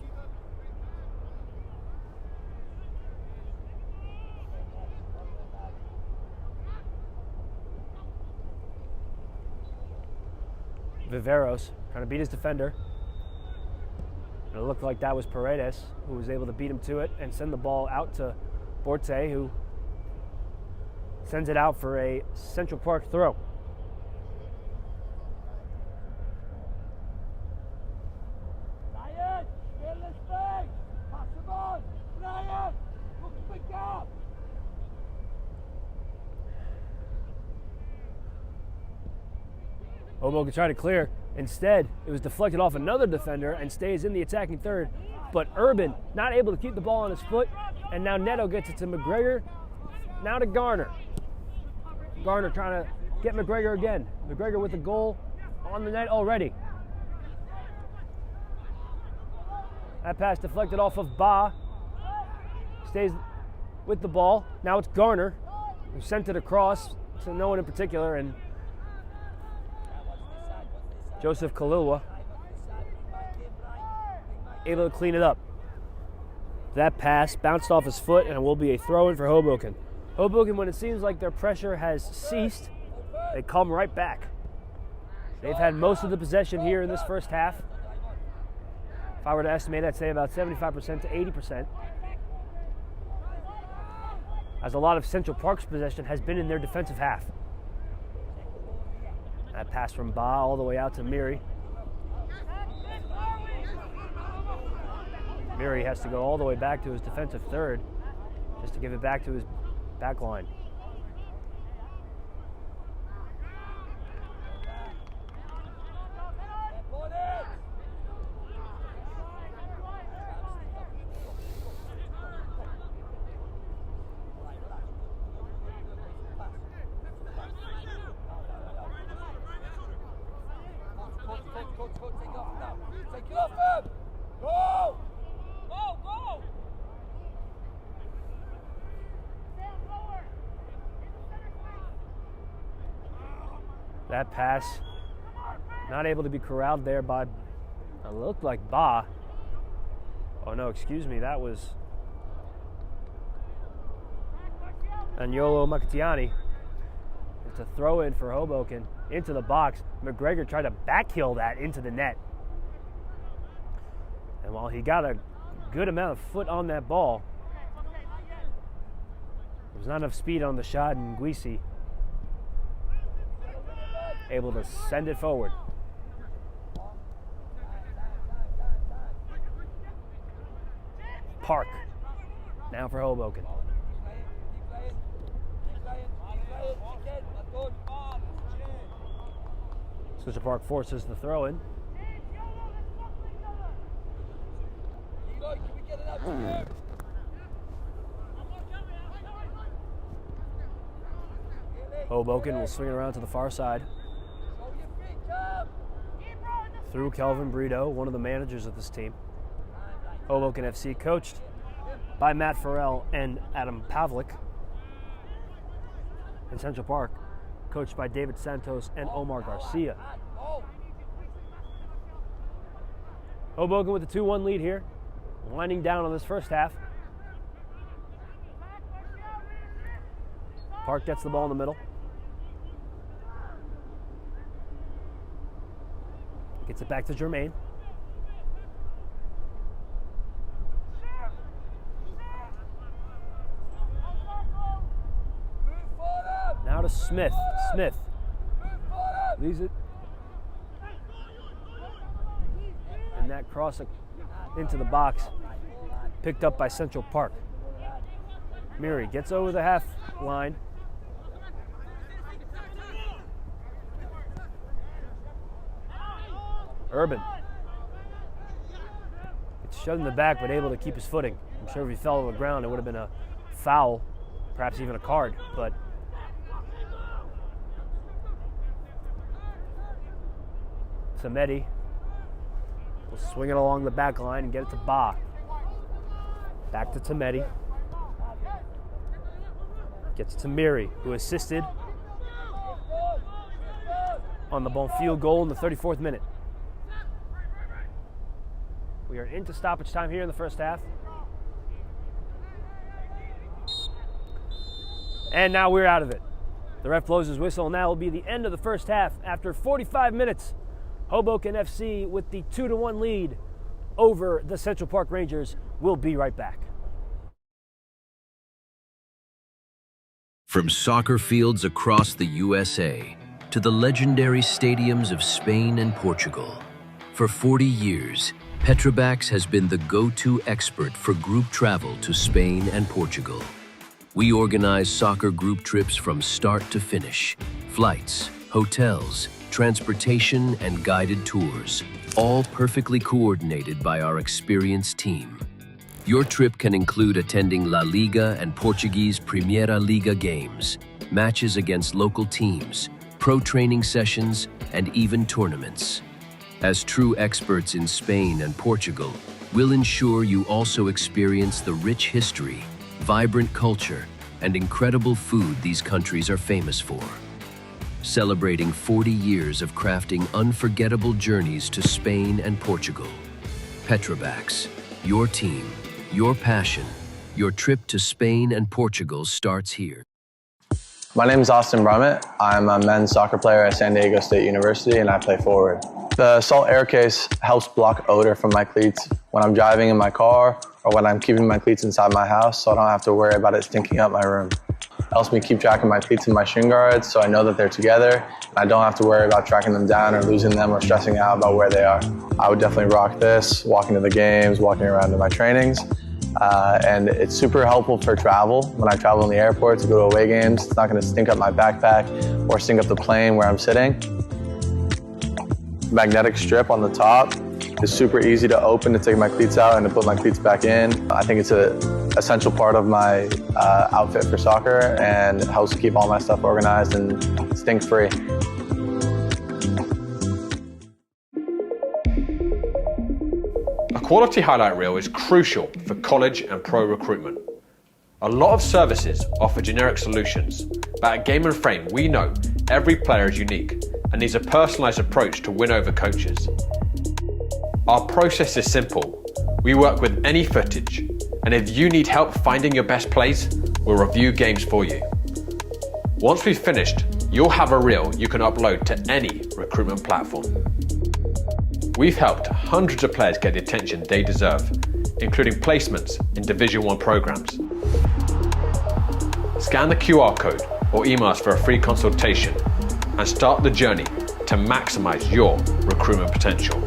Viveros trying to beat his defender. And it looked like that was Paredes who was able to beat him to it and send the ball out to Borte, who sends it out for a Central Park throw. Hoboken tried to clear. Instead, it was deflected off another defender and stays in the attacking third. But Urban not able to keep the ball on his foot, and now Neto gets it to McGregor. Now to Garner. Garner trying to get McGregor again. McGregor with a goal on the net already. That pass deflected off of Ba. Stays with the ball. Now it's Garner who sent it across to no one in particular, and Joseph Kalilwa able to clean it up. That pass bounced off his foot, and it will be a throw-in for Hoboken. Hoboken, when it seems like their pressure has ceased, they come right back. They've had most of the possession here in this first half. If I were to estimate, I'd say about 75% to 80%. As a lot of Central Park's possession has been in their defensive half. That pass from Ba all the way out to Miri. Miri has to go all the way back to his defensive third just to give it back to his back line. That pass, not able to be corralled there by, it looked like Ba. Oh no, excuse me, that was Agnolo Makatiani. It's a throw in for Hoboken into the box. McGregor tried to backheel that into the net. And while he got a good amount of foot on that ball, there was not enough speed on the shot, and Guisi able to send it forward. Park now for Hoboken. Central Park forces the throw in. Hoboken will swing it around to the far side. Through Kelvin Brito, one of the managers of this team. Hoboken FC coached by Matt Farrell and Adam Pavlik. And Central Park coached by David Santos and Omar Garcia. Hoboken with a 2-1 lead here, winding down on this first half. Park gets the ball in the middle. Gets it back to Jermaine. Now to Smith. Smith leaves it. And that cross into the box, picked up by Central Park. Miri gets over the half line. Urban. It's shoved in the back, but able to keep his footing. I'm sure if he fell on the ground, it would have been a foul, perhaps even a card, but Samedi will swing it along the back line and get it to Ba. Back to Tamedi. Gets to Miri, who assisted on the bon field goal in the 34th minute. We are into stoppage time here in the first half. And now we're out of it. The ref blows his whistle, and that will be the end of the first half. After 45 minutes, Hoboken FC with the 2-1 lead over the Central Park Rangers. We'll be right back. From soccer fields across the USA to the legendary stadiums of Spain and Portugal, for 40 years, Petrobax has been the go-to expert for group travel to Spain and Portugal. We organize soccer group trips from start to finish, flights, hotels, transportation, and guided tours, all perfectly coordinated by our experienced team. Your trip can include attending La Liga and Portuguese Primeira Liga games, matches against local teams, pro training sessions, and even tournaments. As true experts in Spain and Portugal, we'll ensure you also experience the rich history, vibrant culture, and incredible food these countries are famous for. Celebrating 40 years of crafting unforgettable journeys to Spain and Portugal. Petrobax, your team, your passion, your trip to Spain and Portugal starts here. My name is Austin Brummett. I'm a men's soccer player at San Diego State University, and I play forward. The Salt Air Case helps block odor from my cleats when I'm driving in my car or when I'm keeping my cleats inside my house, so I don't have to worry about it stinking up my room. It helps me keep track of my cleats and my shin guards, so I know that they're together, and I don't have to worry about tracking them down or losing them or stressing out about where they are. I would definitely rock this, walking to the games, walking around to my trainings. And it's super helpful for travel. When I travel in the airport to go to away games, it's not going to stink up my backpack or stink up the plane where I'm sitting. Magnetic strip on the top is super easy to open to take my cleats out and to put my cleats back in. I think it's an essential part of my outfit for soccer, and it helps keep all my stuff organized and stink-free. A quality highlight reel is crucial for college and pro recruitment. A lot of services offer generic solutions, but at Game & Frame we know every player is unique and needs a personalised approach to win over coaches. Our process is simple. We work with any footage, and if you need help finding your best plays, we'll review games for you. Once we've finished, you'll have a reel you can upload to any recruitment platform. We've helped hundreds of players get the attention they deserve, including placements in Division 1 programs. Scan the QR code or email us for a free consultation and start the journey to maximize your recruitment potential.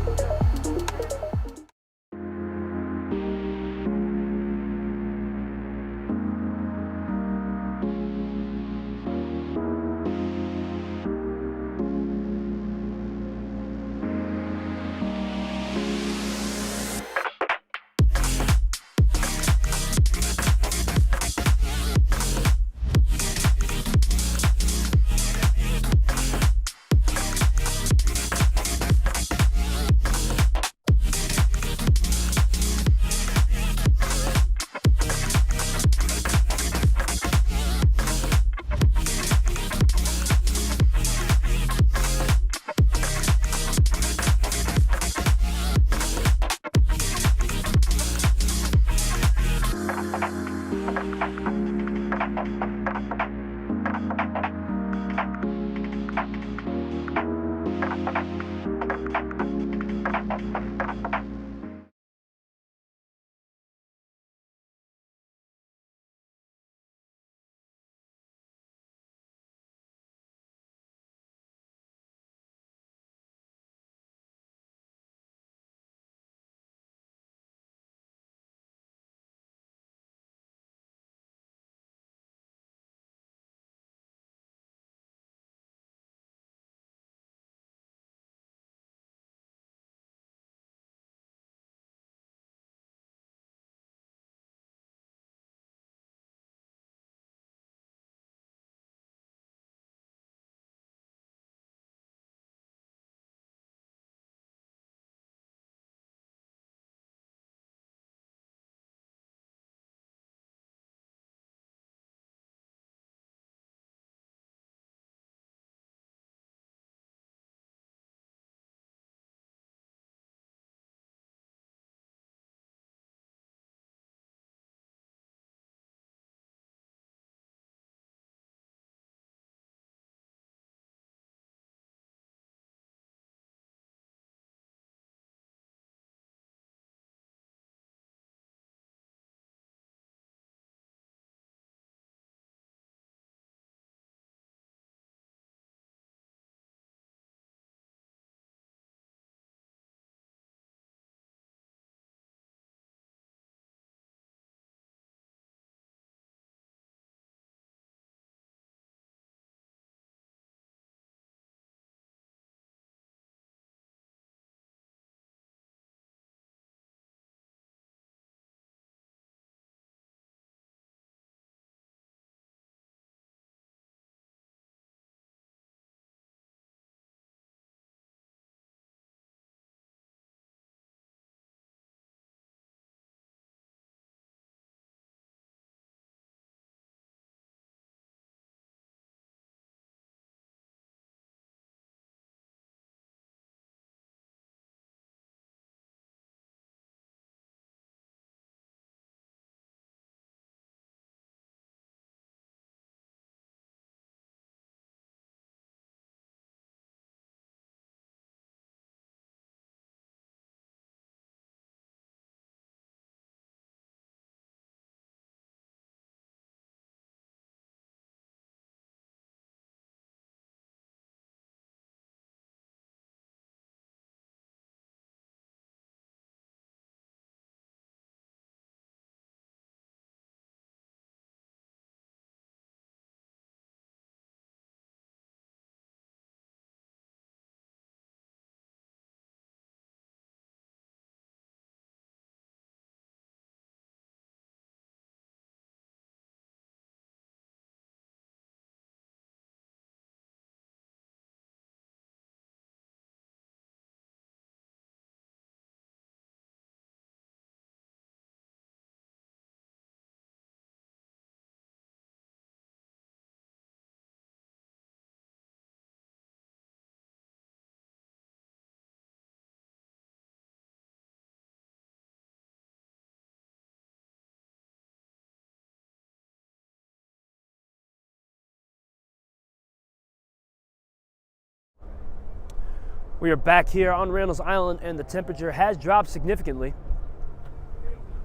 We are back here on Randall's Island, and the temperature has dropped significantly.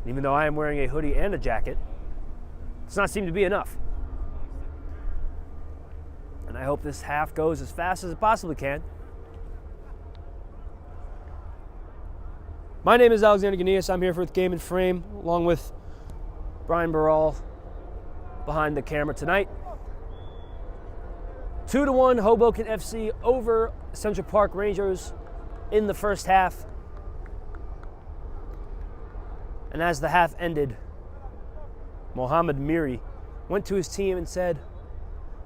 Even though I am wearing a hoodie and a jacket, it does not seem to be enough. And I hope this half goes as fast as it possibly can. My name is Alexander Ganias. I'm here for Game and Frame, along with Brian Barral behind the camera tonight. 2-1 Hoboken FC over Central Park Rangers in the first half. And as the half ended, Mohamed Miri went to his team and said,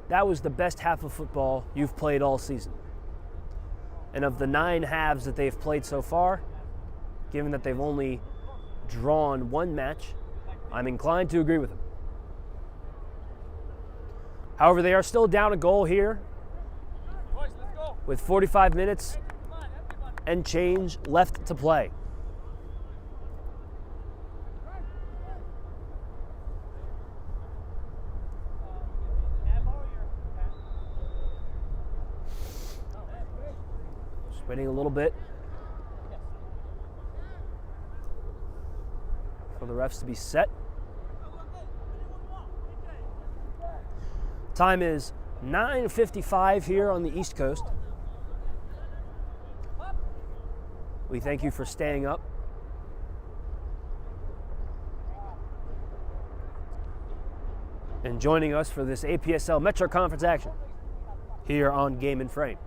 "That was the best half of football you've played all season." And of the 9 halves that they've played so far, given that they've only drawn 1 match, I'm inclined to agree with him. However, they are still down a goal here with 45 minutes and change left to play. Just waiting a little bit for the refs to be set. Time is 9:55 here on the East Coast. We thank you for staying up. And joining us for this APSL Metro Conference action here on Game and Frame.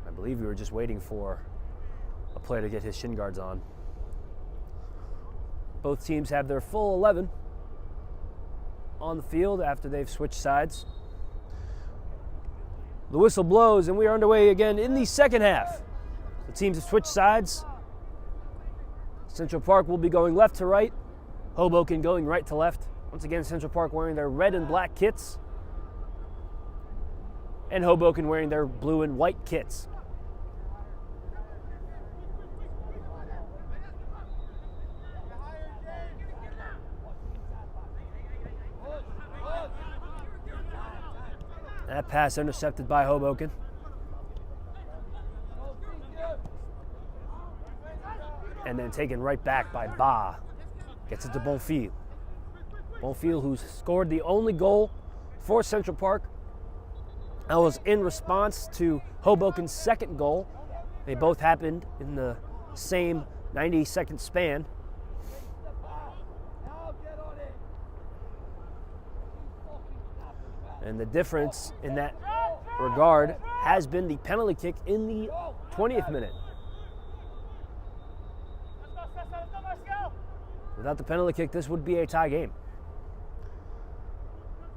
I believe we were just waiting for a player to get his shin guards on. Both teams have their full 11 on the field after they've switched sides. The whistle blows and we are underway again in the second half. The teams have switched sides. Central Park will be going left to right, Hoboken going right to left. Once again, Central Park wearing their red and black kits, and Hoboken wearing their blue and white kits. That pass intercepted by Hoboken. And then taken right back by Ba. Gets it to Bonfil. Bonfil, who's scored the only goal for Central Park. That was in response to Hoboken's second goal. They both happened in the same 90-second span. And the difference in that regard has been the penalty kick in the 20th minute. Without the penalty kick, this would be a tie game.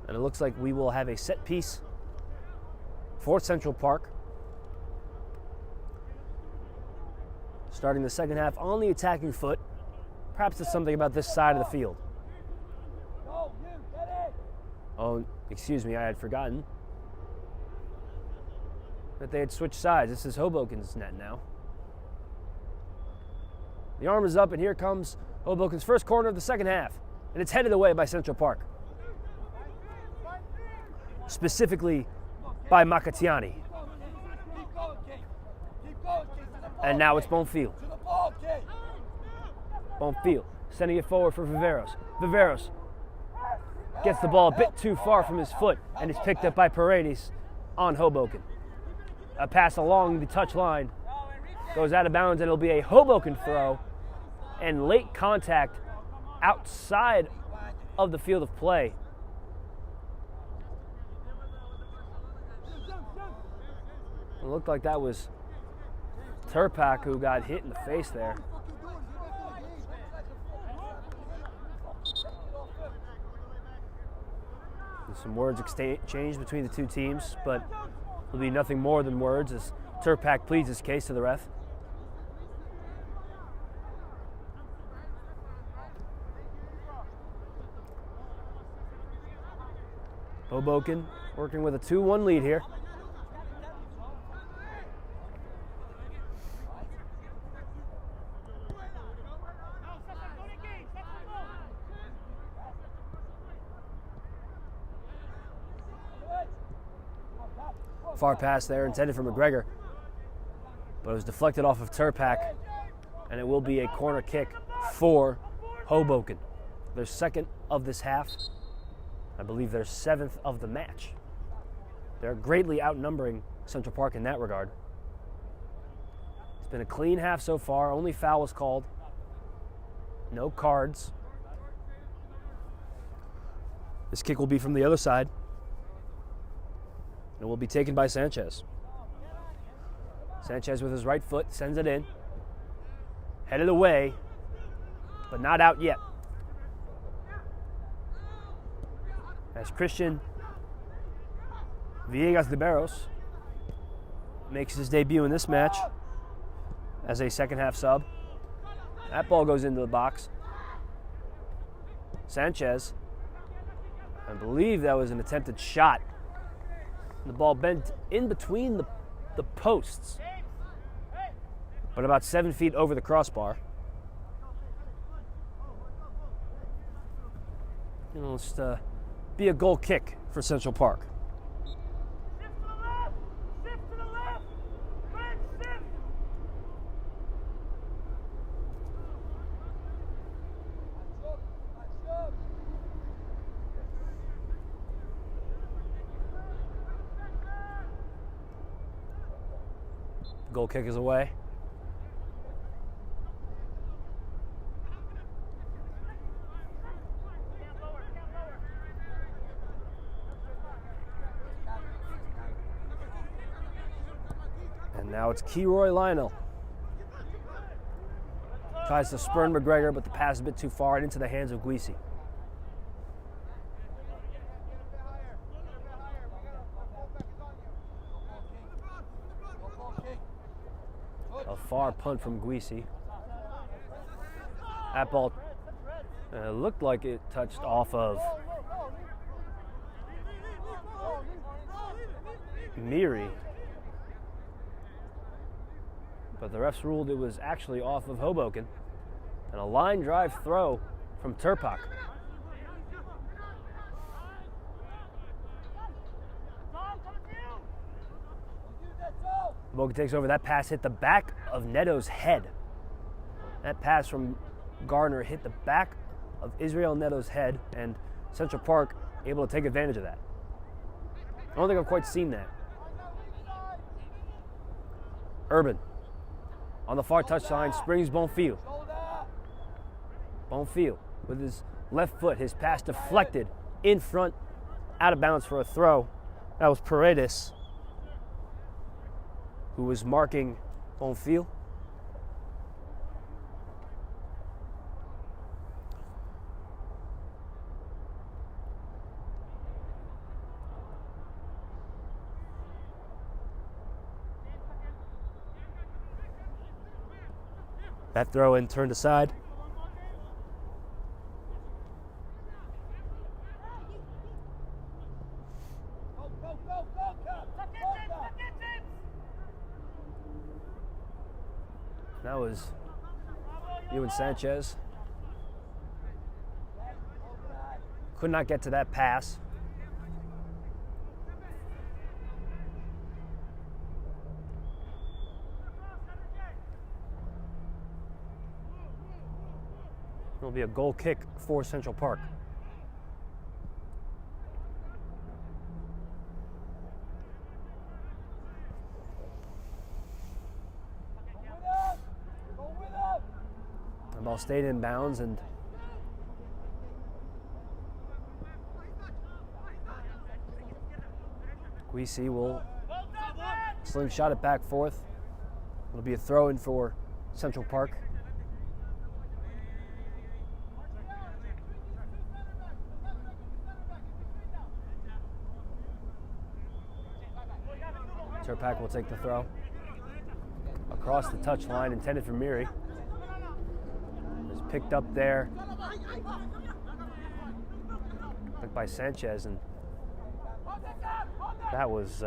And it looks like we will have a set piece for Central Park. Starting the second half on the attacking foot. Perhaps it's something about this side of the field. Oh, excuse me, I had forgotten that they had switched sides. This is Hoboken's net now. The arm is up, and here comes Hoboken's first corner of the second half. And it's headed away by Central Park. Specifically by Makatiani. And now it's Bonfil. Bonfil sending it forward for Viveros. Viveros gets the ball a bit too far from his foot and is picked up by Paredes on Hoboken. A pass along the touch line goes out of bounds, and it'll be a Hoboken throw and late contact outside of the field of play. It looked like that was Turpak who got hit in the face there. There's some words exchanged between the two teams, but there'll be nothing more than words as Turpak pleads his case to the ref. Hoboken working with a 2-1 lead here. Far pass there intended for McGregor, but it was deflected off of Turpak, and it will be a corner kick for Hoboken. Their second of this half. I believe their 7th of the match. They're greatly outnumbering Central Park in that regard. It's been a clean half so far. Only foul was called. No cards. This kick will be from the other side. And it will be taken by Sanchez. Sanchez with his right foot sends it in. Headed away, but not out yet. As Christian Villegas de Barros makes his debut in this match as a second half sub. That ball goes into the box. Sanchez, I believe that was an attempted shot. The ball bent in between the posts, but about 7 feet over the crossbar. It'll just be a goal kick for Central Park. Goal kick is away. And now it's Keroy Lionel. Tries to spurn McGregor, but the pass is a bit too far and into the hands of Guisi. A far punt from Guisi. That ball looked like it touched off of Miri, but the refs ruled it was actually off of Hoboken, and a line drive throw from Turpak. Hoboken takes over. That pass hit the back of Neto's head. That pass from Gardner hit the back of Israel Neto's head, and Central Park able to take advantage of that. I don't think I've quite seen that. Urban on the far touchline springs Bonfil. Bonfil with his left foot, his pass deflected in front, out of bounds for a throw. That was Paredes who was marking Bonfil. That throw in turned aside. That was Ewan Sanchez. Could not get to that pass. It'll be a goal kick for Central Park. The ball stayed in bounds, and Guisi will slingshot it back forth. It'll be a throw-in for Central Park. Turpak will take the throw. Across the touchline, intended for Miri. It's picked up there by Sanchez, and That was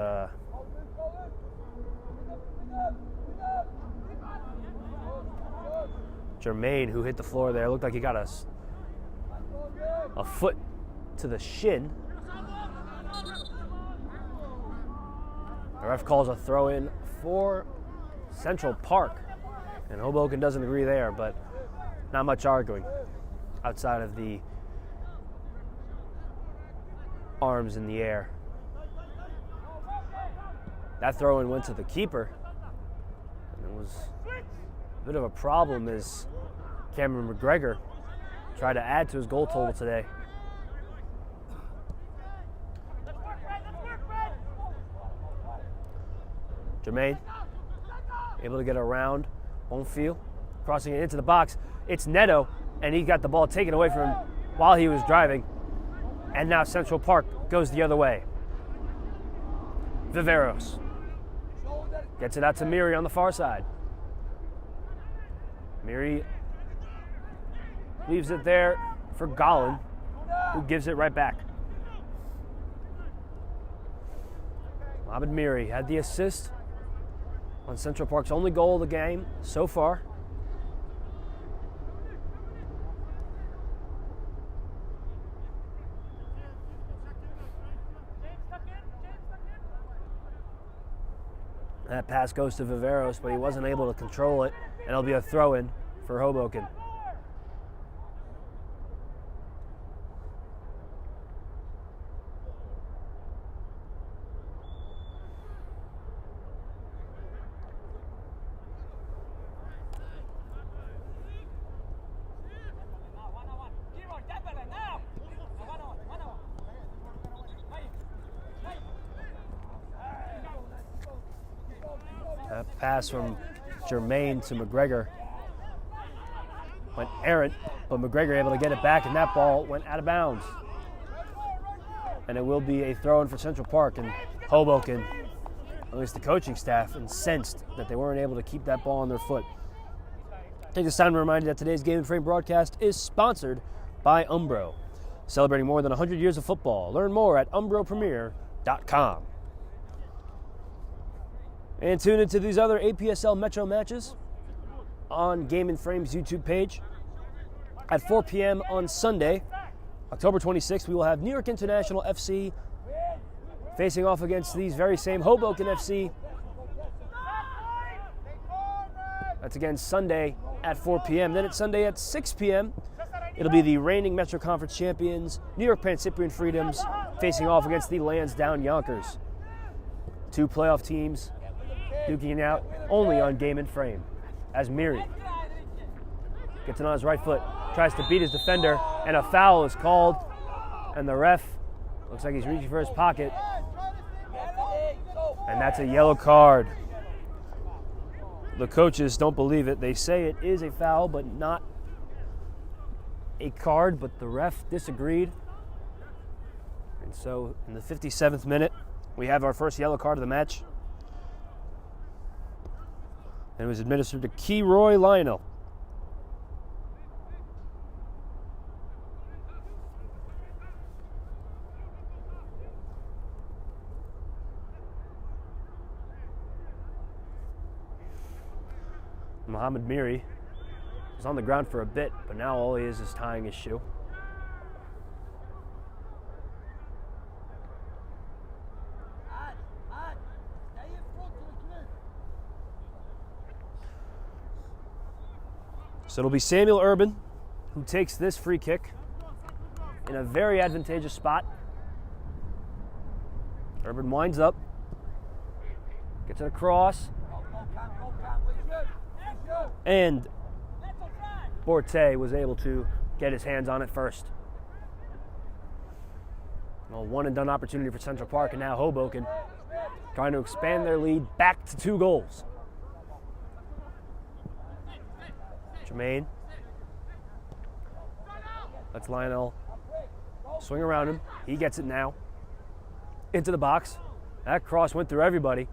Jermaine who hit the floor there. Looked like he got a foot to the shin. The ref calls a throw in for Central Park. And Hoboken doesn't agree there, but not much arguing outside of the arms in the air. That throw in went to the keeper. And it was a bit of a problem as Cameron McGregor tried to add to his goal total today. Jermaine able to get around Bonfield, crossing it into the box. It's Neto, and he got the ball taken away from him while he was driving. And now Central Park goes the other way. Viveros gets it out to Miri on the far side. Miri leaves it there for Gollin, who gives it right back. Mohamed Miri had the assist on Central Park's only goal of the game so far. That pass goes to Viveros, but he wasn't able to control it, and it'll be a throw-in for Hoboken. That pass from Jermaine to McGregor went errant, but McGregor able to get it back, and that ball went out of bounds. And it will be a throw-in for Central Park, and Hoboken, at least the coaching staff, incensed that they weren't able to keep that ball on their foot. Take this time to remind you that today's Game and Frame broadcast is sponsored by Umbro, celebrating more than 100 years of football. Learn more at umbropremier.com. And tune into these other APSL Metro matches on Game and Frame's YouTube page. At 4 p.m. on Sunday, October 26th, we will have New York International FC facing off against these very same Hoboken FC. That's again Sunday at 4 p.m. Then it's Sunday at 6 p.m. It'll be the reigning Metro Conference champions, New York Pan-Cyprian Freedoms, facing off against the Lansdowne Yonkers. Two playoff teams duking it out only on Game and Frame. As Miri gets it on his right foot, tries to beat his defender, and a foul is called. And the ref looks like he's reaching for his pocket. And that's a yellow card. The coaches don't believe it. They say it is a foul, but not a card, but the ref disagreed. And so in the 57th minute, we have our first yellow card of the match. And it was administered to Keyroy Lionel. Mohamed Miri was on the ground for a bit, but now all he is tying his shoe. So it'll be Samuel Urban who takes this free kick in a very advantageous spot. Urban winds up, gets it across, and Borte was able to get his hands on it first. Well, one and done opportunity for Central Park, and now Hoboken trying to expand their lead back to 2 goals. Jermaine lets Lionel swing around him. He gets it now into the box. That cross went through everybody,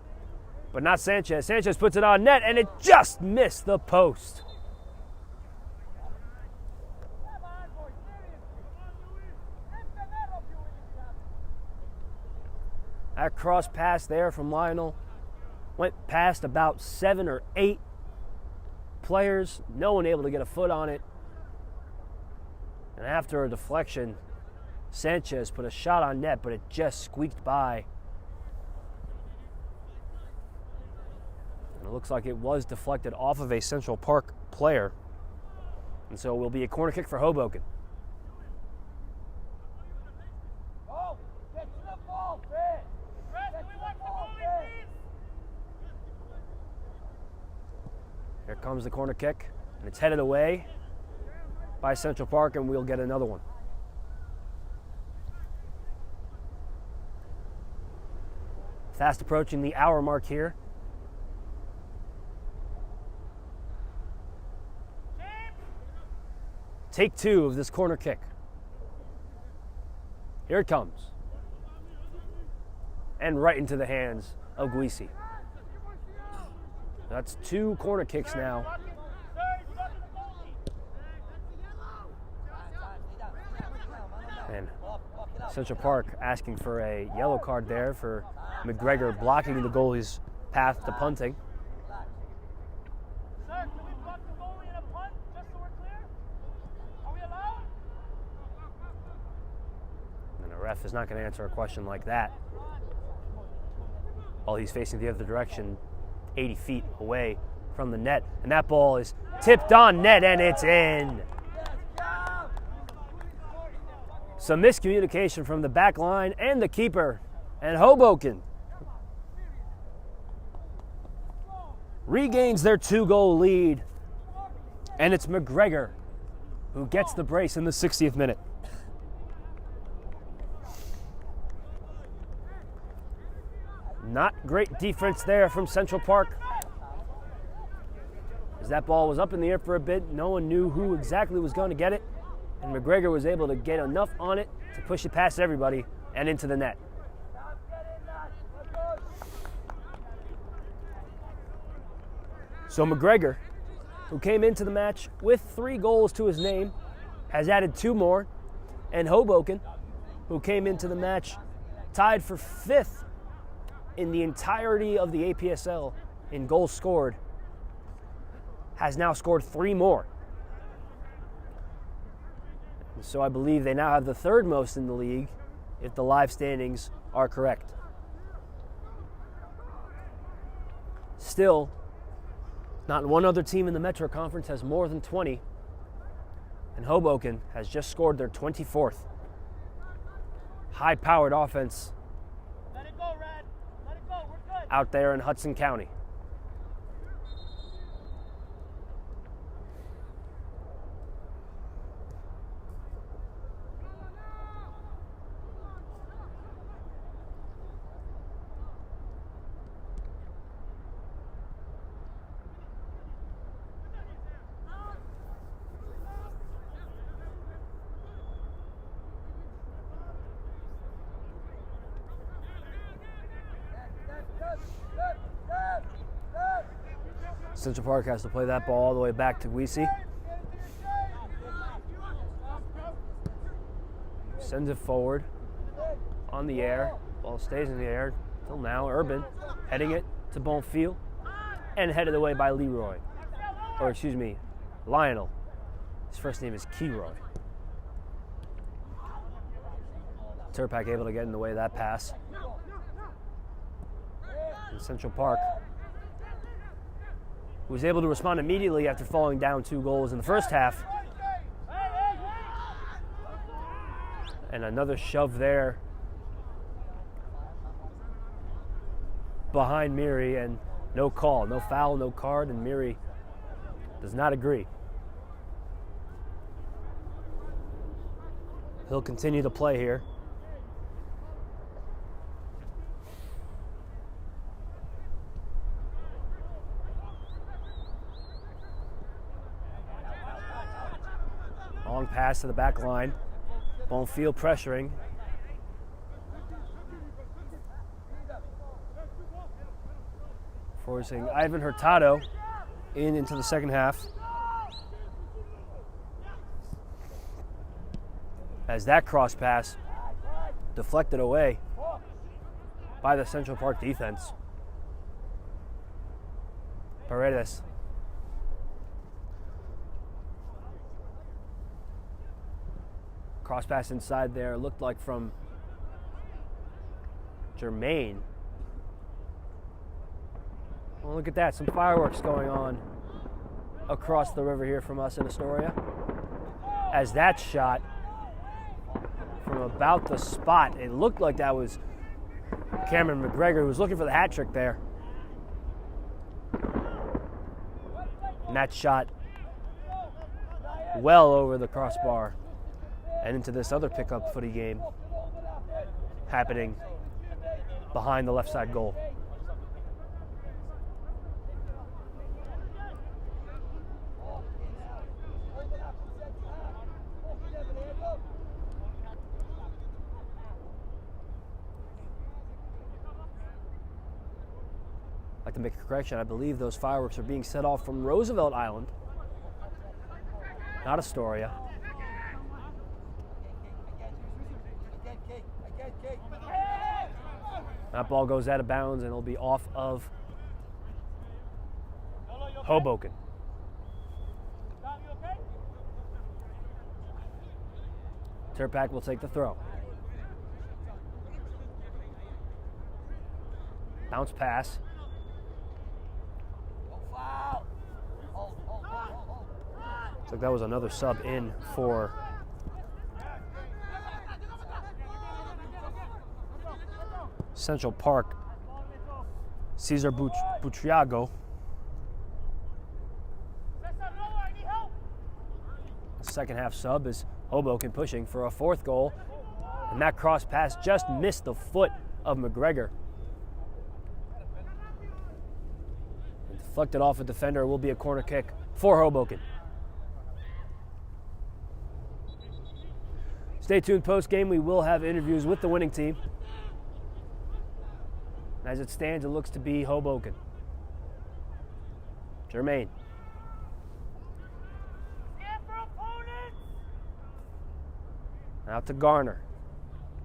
but not Sanchez. Sanchez puts it on net, and it just missed the post. That cross pass there from Lionel went past about 7 or 8 players. No one able to get a foot on it. And after a deflection, Sanchez put a shot on net, but it just squeaked by. And it looks like it was deflected off of a Central Park player. And so it will be a corner kick for Hoboken. Here comes the corner kick, and it's headed away by Central Park, and we'll get another one. Fast approaching the hour mark here. Take 2 of this corner kick. Here it comes. And right into the hands of Guisi. That's 2 corner kicks now. And Central Park asking for a yellow card there for McGregor blocking the goalie's path to punting. Sir, can we block the goalie in a punt just so we're clear? Are we allowed? And a ref is not going to answer a question like that while he's facing the other direction, 80 feet away from the net. And that ball is tipped on net, and it's in. Some miscommunication from the back line and the keeper. And Hoboken regains their 2-goal lead. And it's McGregor who gets the brace in the 60th minute. Not great defense there from Central Park. As that ball was up in the air for a bit, no one knew who exactly was going to get it. And McGregor was able to get enough on it to push it past everybody and into the net. So McGregor, who came into the match with 3 goals to his name, has added 2 more. And Hoboken, who came into the match tied for 5th in the entirety of the APSL in goals scored, has now scored 3 more. And so I believe they now have the 3rd most in the league if the live standings are correct. Still, not one other team in the Metro Conference has more than 20, and Hoboken has just scored their 24th. High-powered offense out there in Hudson County. Central Park has to play that ball all the way back to Guisi. Sends it forward on the air. Ball stays in the air till now. Urban heading it to Bonfil and headed away by Leroy. Or excuse me, Lionel. His first name is Keyroy. Turpak able to get in the way of that pass. And Central Park was able to respond immediately after falling down 2 goals in the first half. And another shove there behind Miri, and no call, no foul, no card, and Miri does not agree. He'll continue to play here. Long pass to the back line. Bonfil pressuring. Forcing Ivan Hurtado into the second half. As that cross pass deflected away by the Central Park defense. Paredes. Cross pass inside there, looked like from Jermaine. Well, look at that, some fireworks going on across the river here from us in Astoria. As that shot from about the spot, it looked like that was Cameron McGregor, who was looking for the hat trick there. And that shot well over the crossbar and into this other pickup footy game happening behind the left side goal. I'd like to make a correction. I believe those fireworks are being set off from Roosevelt Island, not Astoria. That ball goes out of bounds and it'll be off of Hoboken. Turpak will take the throw. Bounce pass. Looks like that was another sub in for Central Park. Cesar Butriago. The second half sub is Hoboken pushing for a fourth goal. And that cross pass just missed the foot of McGregor. And deflected off a defender. It will be a corner kick for Hoboken. Stay tuned post-game. We will have interviews with the winning team. As it stands, it looks to be Hoboken. Jermaine. Out to Garner.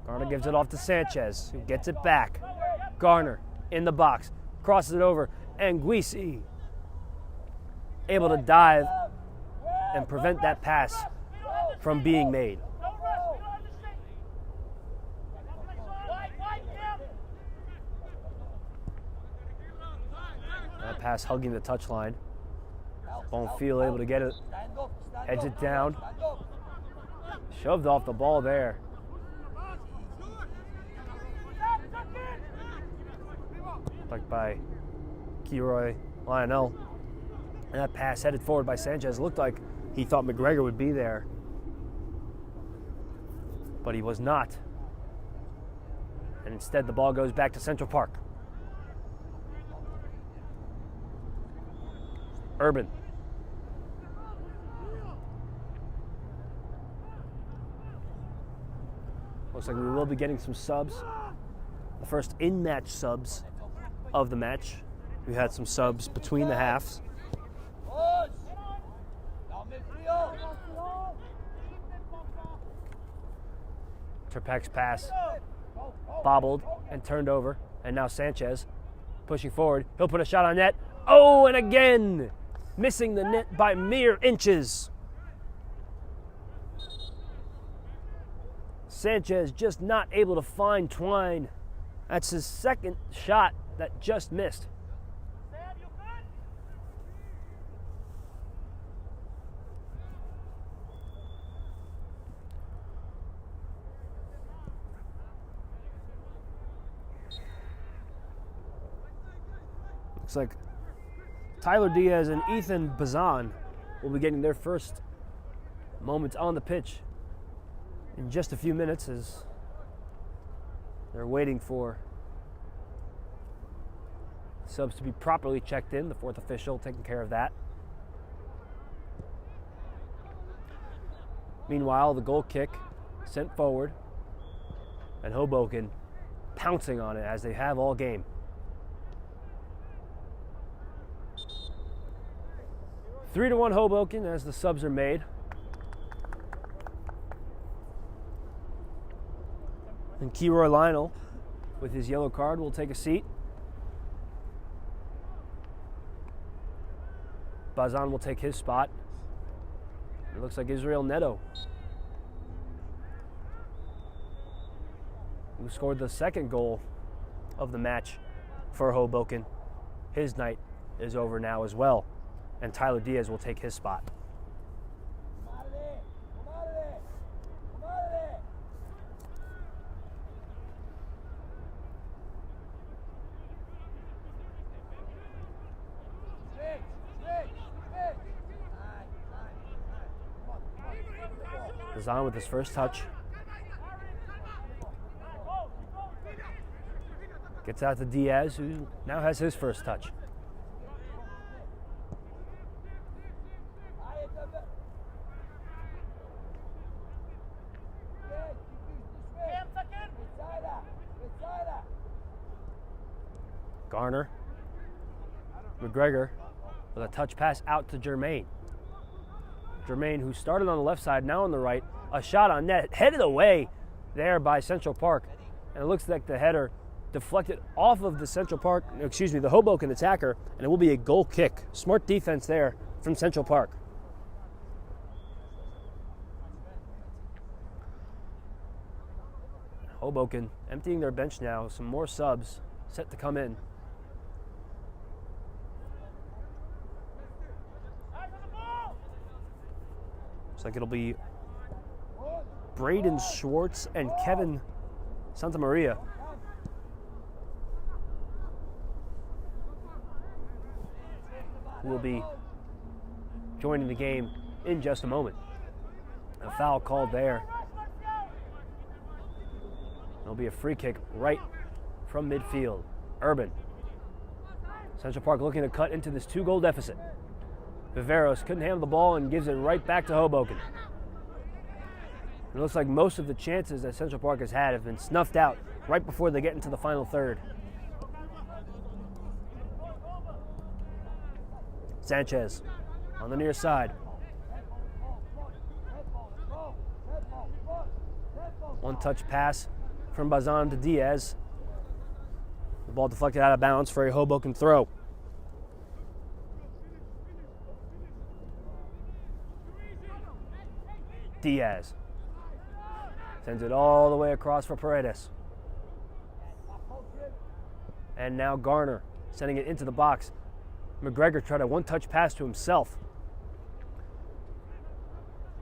Garner gives it off to Sanchez, who gets it back. Garner in the box, crosses it over, and Guisi able to dive and prevent that pass from being made. That pass hugging the touchline. Bonfil able to get it, heads it down. Shoved off the ball there. Like by Kiroy Lionel. And that pass headed forward by Sanchez. Looked like he thought McGregor would be there, but he was not. And instead the ball goes back to Central Park. Urban. Looks like we will be getting some subs. The first in-match subs of the match. We had some subs between the halves. Turpak's pass bobbled and turned over, and now Sanchez pushing forward. He'll put a shot on net. Oh, and again, missing the net by mere inches. Sanchez just not able to find Twine. That's his second shot that just missed. Looks like Tyler Diaz and Ethan Bazan will be getting their first moments on the pitch in just a few minutes as they're waiting for subs to be properly checked in. The fourth official taking care of that. Meanwhile, the goal kick sent forward and Hoboken pouncing on it as they have all game. 3-1 Hoboken as the subs are made. And Kiroy Lionel with his yellow card will take a seat. Bazan will take his spot. It looks like Israel Neto, who scored the second goal of the match for Hoboken. His night is over now as well, and Tyler Diaz will take his spot. Bazan with his first touch. Gets out to Diaz, who now has his first touch. Garner. McGregor with a touch pass out to Jermaine. Jermaine, who started on the left side, now on the right. A shot on net, headed away there by Central Park. And it looks like the header deflected off of the the Hoboken attacker, and it will be a goal kick. Smart defense there from Central Park. Hoboken emptying their bench now. Some more subs set to come in. Looks like it'll be Braden Schwartz and Kevin Santamaria. Who will be joining the game in just a moment. A foul called there. It'll be a free kick right from midfield. Urban. Central Park looking to cut into this 2-goal deficit. Viveros couldn't handle the ball and gives it right back to Hoboken. It looks like most of the chances that Central Park has had have been snuffed out right before they get into the final third. Sanchez on the near side. One-touch pass from Bazan to Diaz. The ball deflected out of bounds for a Hoboken throw. Diaz sends it all the way across for Paredes. And now Garner sending it into the box. McGregor tried a one-touch pass to himself,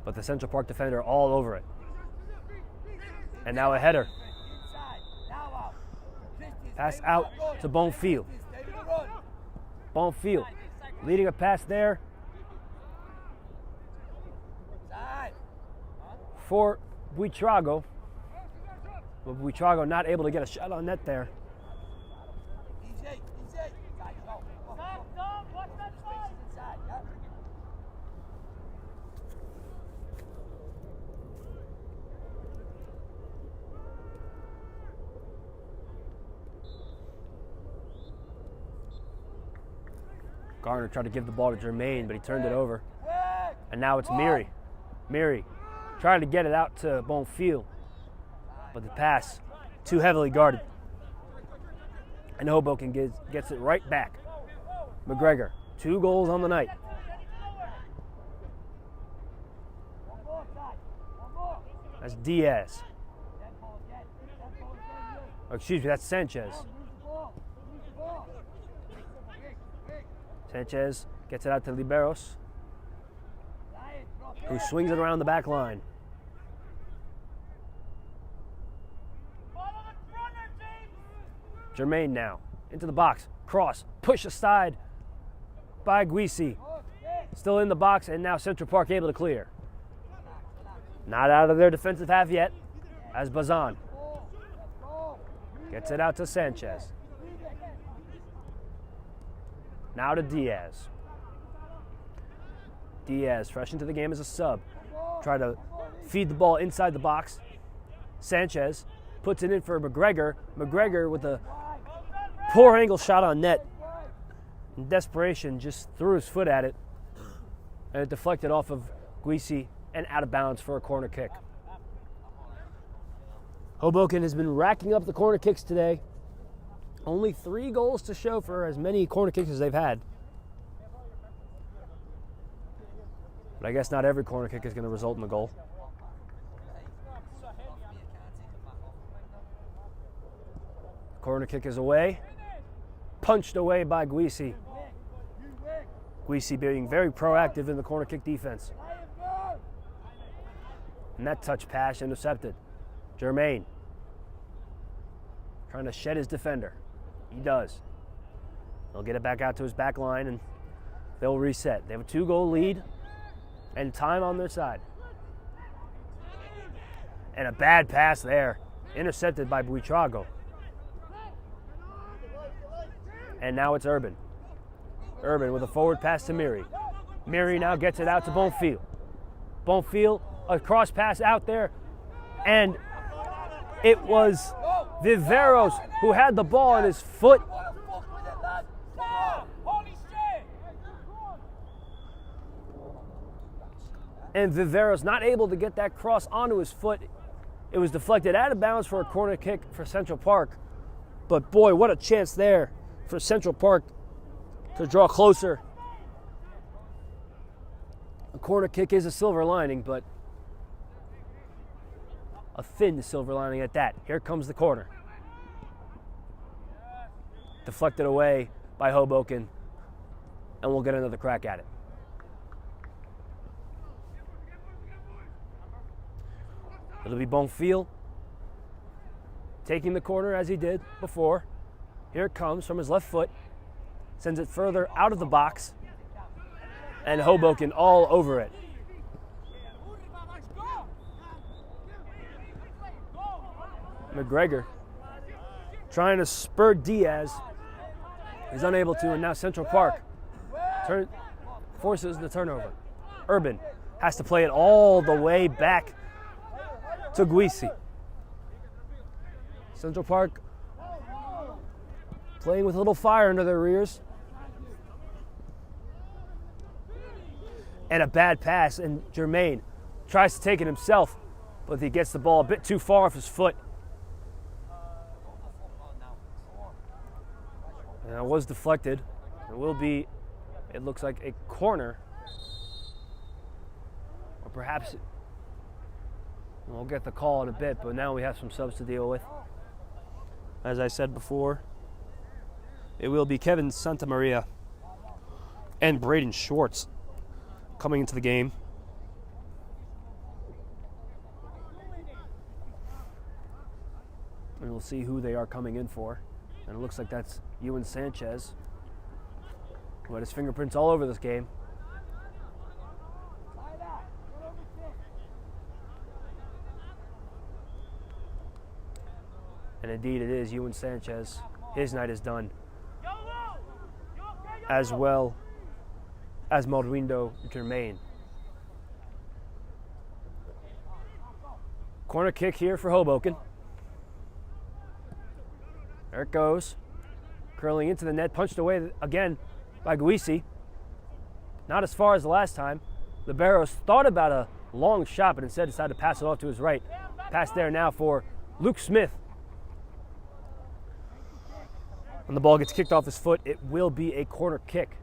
but the Central Park defender all over it. And now a header. Pass out to Bonfield. Bonfield leading a pass there for Buitrago. But Buitrago not able to get a shot on net there. Garner tried to give the ball to Jermaine, but he turned it over. And now it's Miri. Miri trying to get it out to Bonfield, but the pass too heavily guarded. And Hoboken gets it right back. McGregor, 2 goals on the night. That's Diaz. Oh, excuse me, that's Sanchez. Sanchez gets it out to Liberos, who swings it around the back line. Jermaine now into the box, cross, push aside by Guisi. Still in the box, and now Central Park able to clear. Not out of their defensive half yet, as Bazan gets it out to Sanchez. Now to Diaz. Diaz fresh into the game as a sub. Try to feed the ball inside the box. Sanchez puts it in for McGregor. McGregor with a poor angle shot on net. In desperation, just threw his foot at it. And it deflected off of Guisi and out of bounds for a corner kick. Hoboken has been racking up the corner kicks today. Only 3 goals to show for as many corner kicks as they've had. But I guess not every corner kick is going to result in a goal. Corner kick is away. Punched away by Guisi. Guisi being very proactive in the corner kick defense. And that touch pass intercepted. Germain trying to shed his defender. He does. He'll get it back out to his back line and they'll reset. They have a 2-goal lead and time on their side. And a bad pass there, intercepted by Buitrago. And now it's Urban. Urban with a forward pass to Miri. Miri now gets it out to Bonfil. Bonfil, a cross pass out there, and it was Viveros who had the ball on his foot. And Viveros not able to get that cross onto his foot. It was deflected out of bounds for a corner kick for Central Park. But boy, what a chance there for Central Park to draw closer. A corner kick is a silver lining, but a thin silver lining at that. Here comes the corner. Deflected away by Hoboken, and we'll get another crack at it. It'll be Bonfil taking the corner as he did before. Here it comes from his left foot. Sends it further out of the box. And Hoboken all over it. McGregor trying to spur Diaz. He's unable to, and now Central Park forces the turnover. Urban has to play it all the way back to Guisi. Central Park playing with a little fire under their rears. And a bad pass, and Germain tries to take it himself, but he gets the ball a bit too far off his foot. And it was deflected. It will be, it looks like a corner. Or perhaps, we'll get the call in a bit, but now we have some subs to deal with. As I said before, it will be Kevin Santamaria and Braden Schwartz coming into the game. And we'll see who they are coming in for. And it looks like that's Ewan Sanchez, who had his fingerprints all over this game. And indeed it is Ewan Sanchez. His night is done. As well as Maurindo Germain. Corner kick here for Hoboken. There it goes. Curling into the net, punched away again by Guisi. Not as far as the last time. Liberos thought about a long shot, but instead decided to pass it off to his right. Pass there now for Luke Smith. When the ball gets kicked off his foot, it will be a corner kick.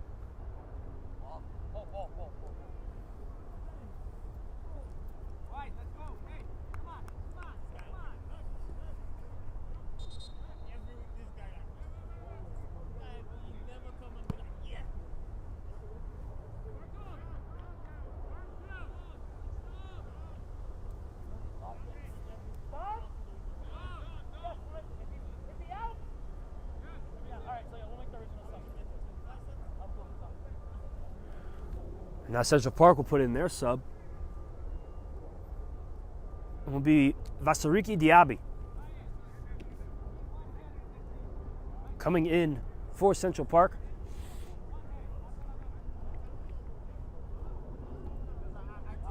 Now Central Park will put in their sub. It will be Vasariki Diaby coming in for Central Park.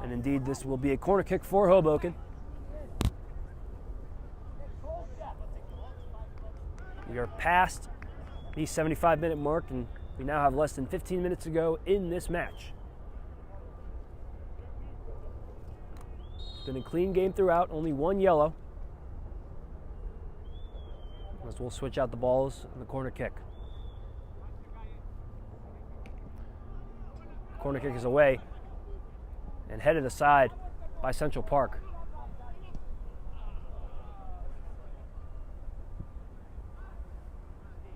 And indeed, this will be a corner kick for Hoboken. We are past the 75-minute mark, and we now have less than 15 minutes to go in this match. It's been a clean game throughout, only one yellow. As we'll switch out the balls in the corner kick. Corner kick is away and headed aside by Central Park.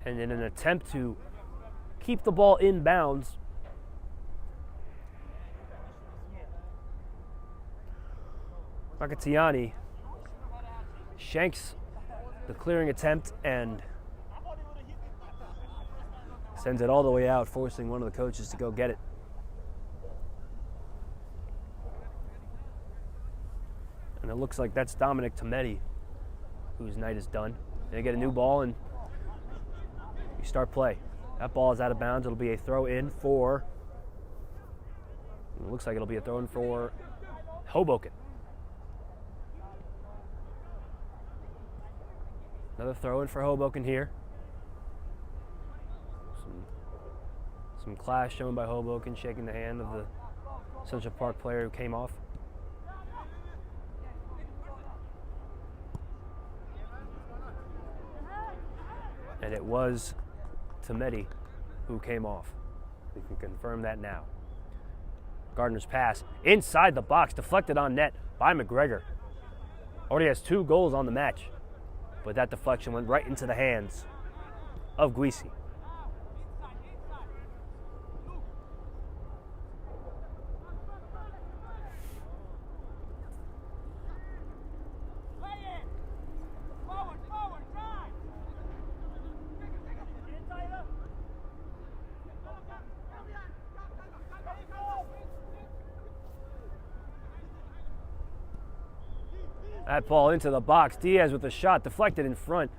And in an attempt to keep the ball in bounds, Makatiani shanks the clearing attempt and sends it all the way out, forcing one of the coaches to go get it. And it looks like that's Dominic Tometi, whose night is done. They get a new ball and you start play. That ball is out of bounds. It'll be a throw in for, it looks like it'll be a throw in for Hoboken. Another throw in for Hoboken here. Some class shown by Hoboken, shaking the hand of the Central Park player who came off. And it was Tometi who came off. We can confirm that now. Gardner's pass inside the box, deflected on net by McGregor. Already has 2 goals on the match, but that deflection went right into the hands of Guisi. That ball into the box. Diaz with a shot deflected in front.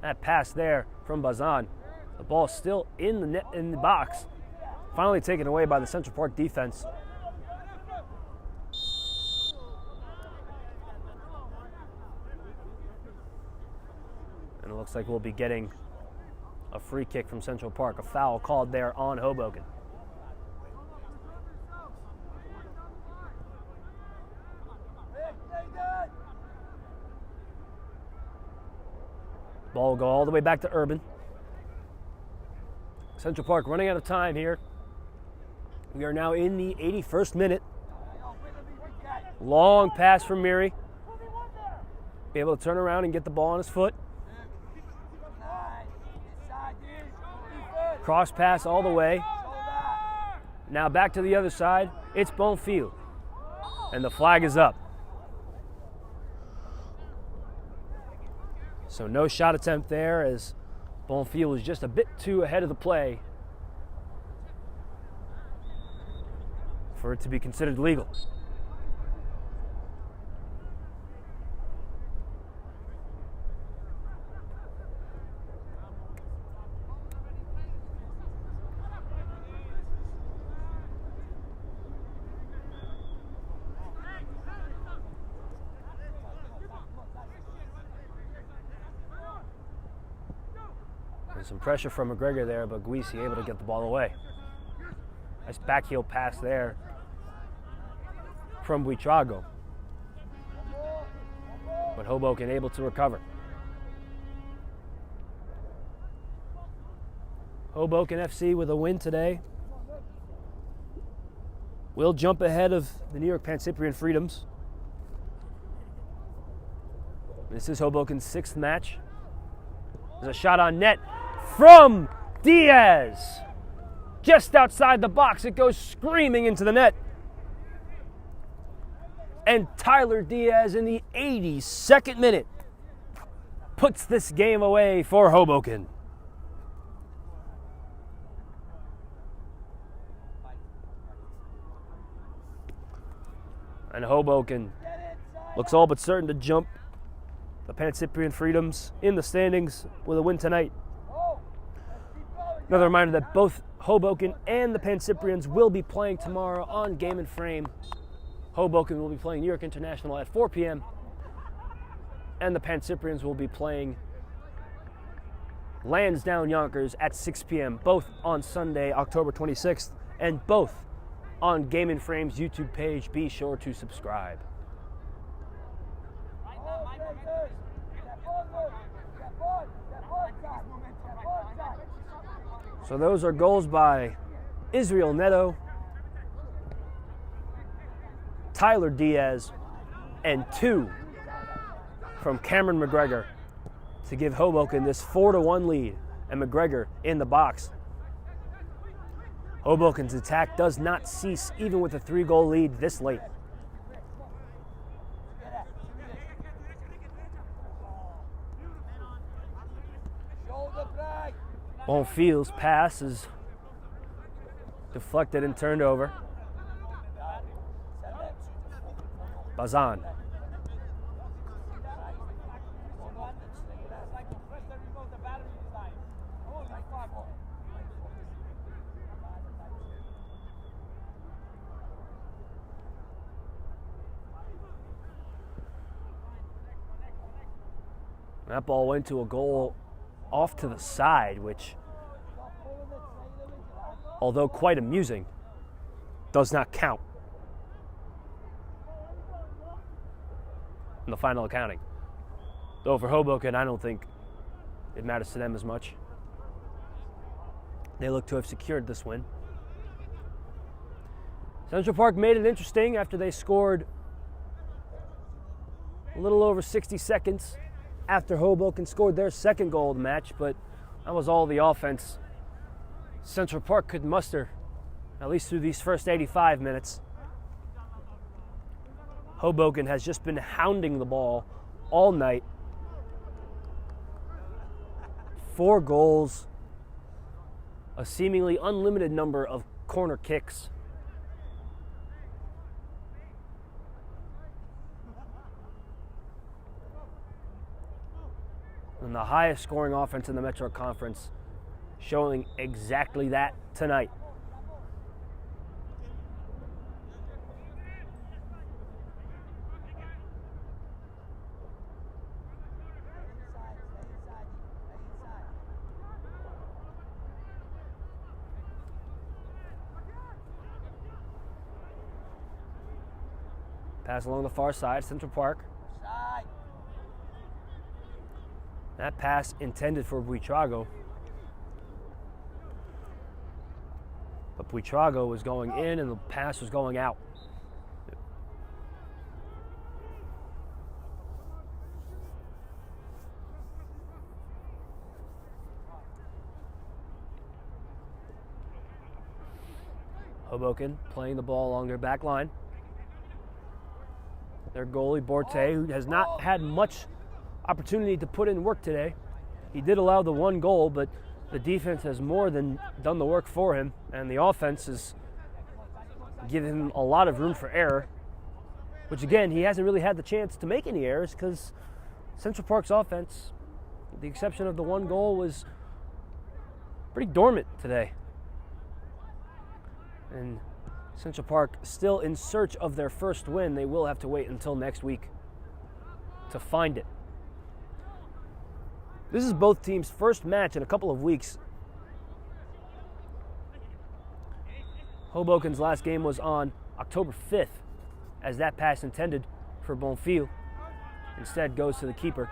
That pass there from Bazan. The ball still in the net, in the box. Finally taken away by the Central Park defense. And it looks like we'll be getting a free kick from Central Park. A foul called there on Hoboken. Ball will go all the way back to Urban. Central Park running out of time here. We are now in the 81st minute. Long pass from Miri. Be able to turn around and get the ball on his foot. Cross pass all the way. Now back to the other side. It's Bonfield. And the flag is up. So no shot attempt there, as Bonfield was just a bit too ahead of the play for it to be considered legal. Some pressure from McGregor there, but Guisi able to get the ball away. Nice backheel pass there from Buitrago. But Hoboken able to recover. Hoboken FC with a win today will jump ahead of the New York Pan-Cyprian Freedoms. This is Hoboken's 6th match. There's a shot on net from Diaz. Just outside the box, it goes screaming into the net. And Tyler Diaz in the 82nd minute puts this game away for Hoboken. And Hoboken looks all but certain to jump the Pan-Cyprian Freedoms in the standings with a win tonight. Another reminder that both Hoboken and the Pan-Cyprians will be playing tomorrow on Game and Frame. Hoboken will be playing New York International at 4 p.m. and the Pan-Cyprians will be playing Lansdowne Yonkers at 6 p.m. both on Sunday, October 26th, and both on Game and Frame's YouTube page. Be sure to subscribe. So those are goals by Israel Neto, Tyler Diaz, and 2 from Cameron McGregor to give Hoboken this 4-1 lead, and McGregor in the box. Hoboken's attack does not cease even with a 3-goal lead this late. Bonfils' pass is deflected and turned over. Bazan. That ball went to a goal off to the side, which, although quite amusing, does not count in the final accounting. Though for Hoboken, I don't think it matters to them as much. They look to have secured this win. Central Park made it interesting after they scored a little over 60 seconds after Hoboken scored their second goal of the match, but that was all the offense Central Park could muster, at least through these first 85 minutes. Hoboken has just been hounding the ball all night. 4 goals, a seemingly unlimited number of corner kicks. And the highest scoring offense in the Metro Conference, showing exactly that tonight. Pass along the far side, Central Park. That pass intended for Buitrago. But Buitrago was going in and the pass was going out. Hoboken playing the ball along their back line. Their goalie, Borte, who has not had much opportunity to put in work today. He did allow the 1 goal, but the defense has more than done the work for him, and the offense has given him a lot of room for error, which again, he hasn't really had the chance to make any errors because Central Park's offense, with the exception of the 1 goal, was pretty dormant today. And Central Park still in search of their first win. They will have to wait until next week to find it. This is both teams' first match in a couple of weeks. Hoboken's last game was on October 5th, as that pass intended for Bonfils instead goes to the keeper.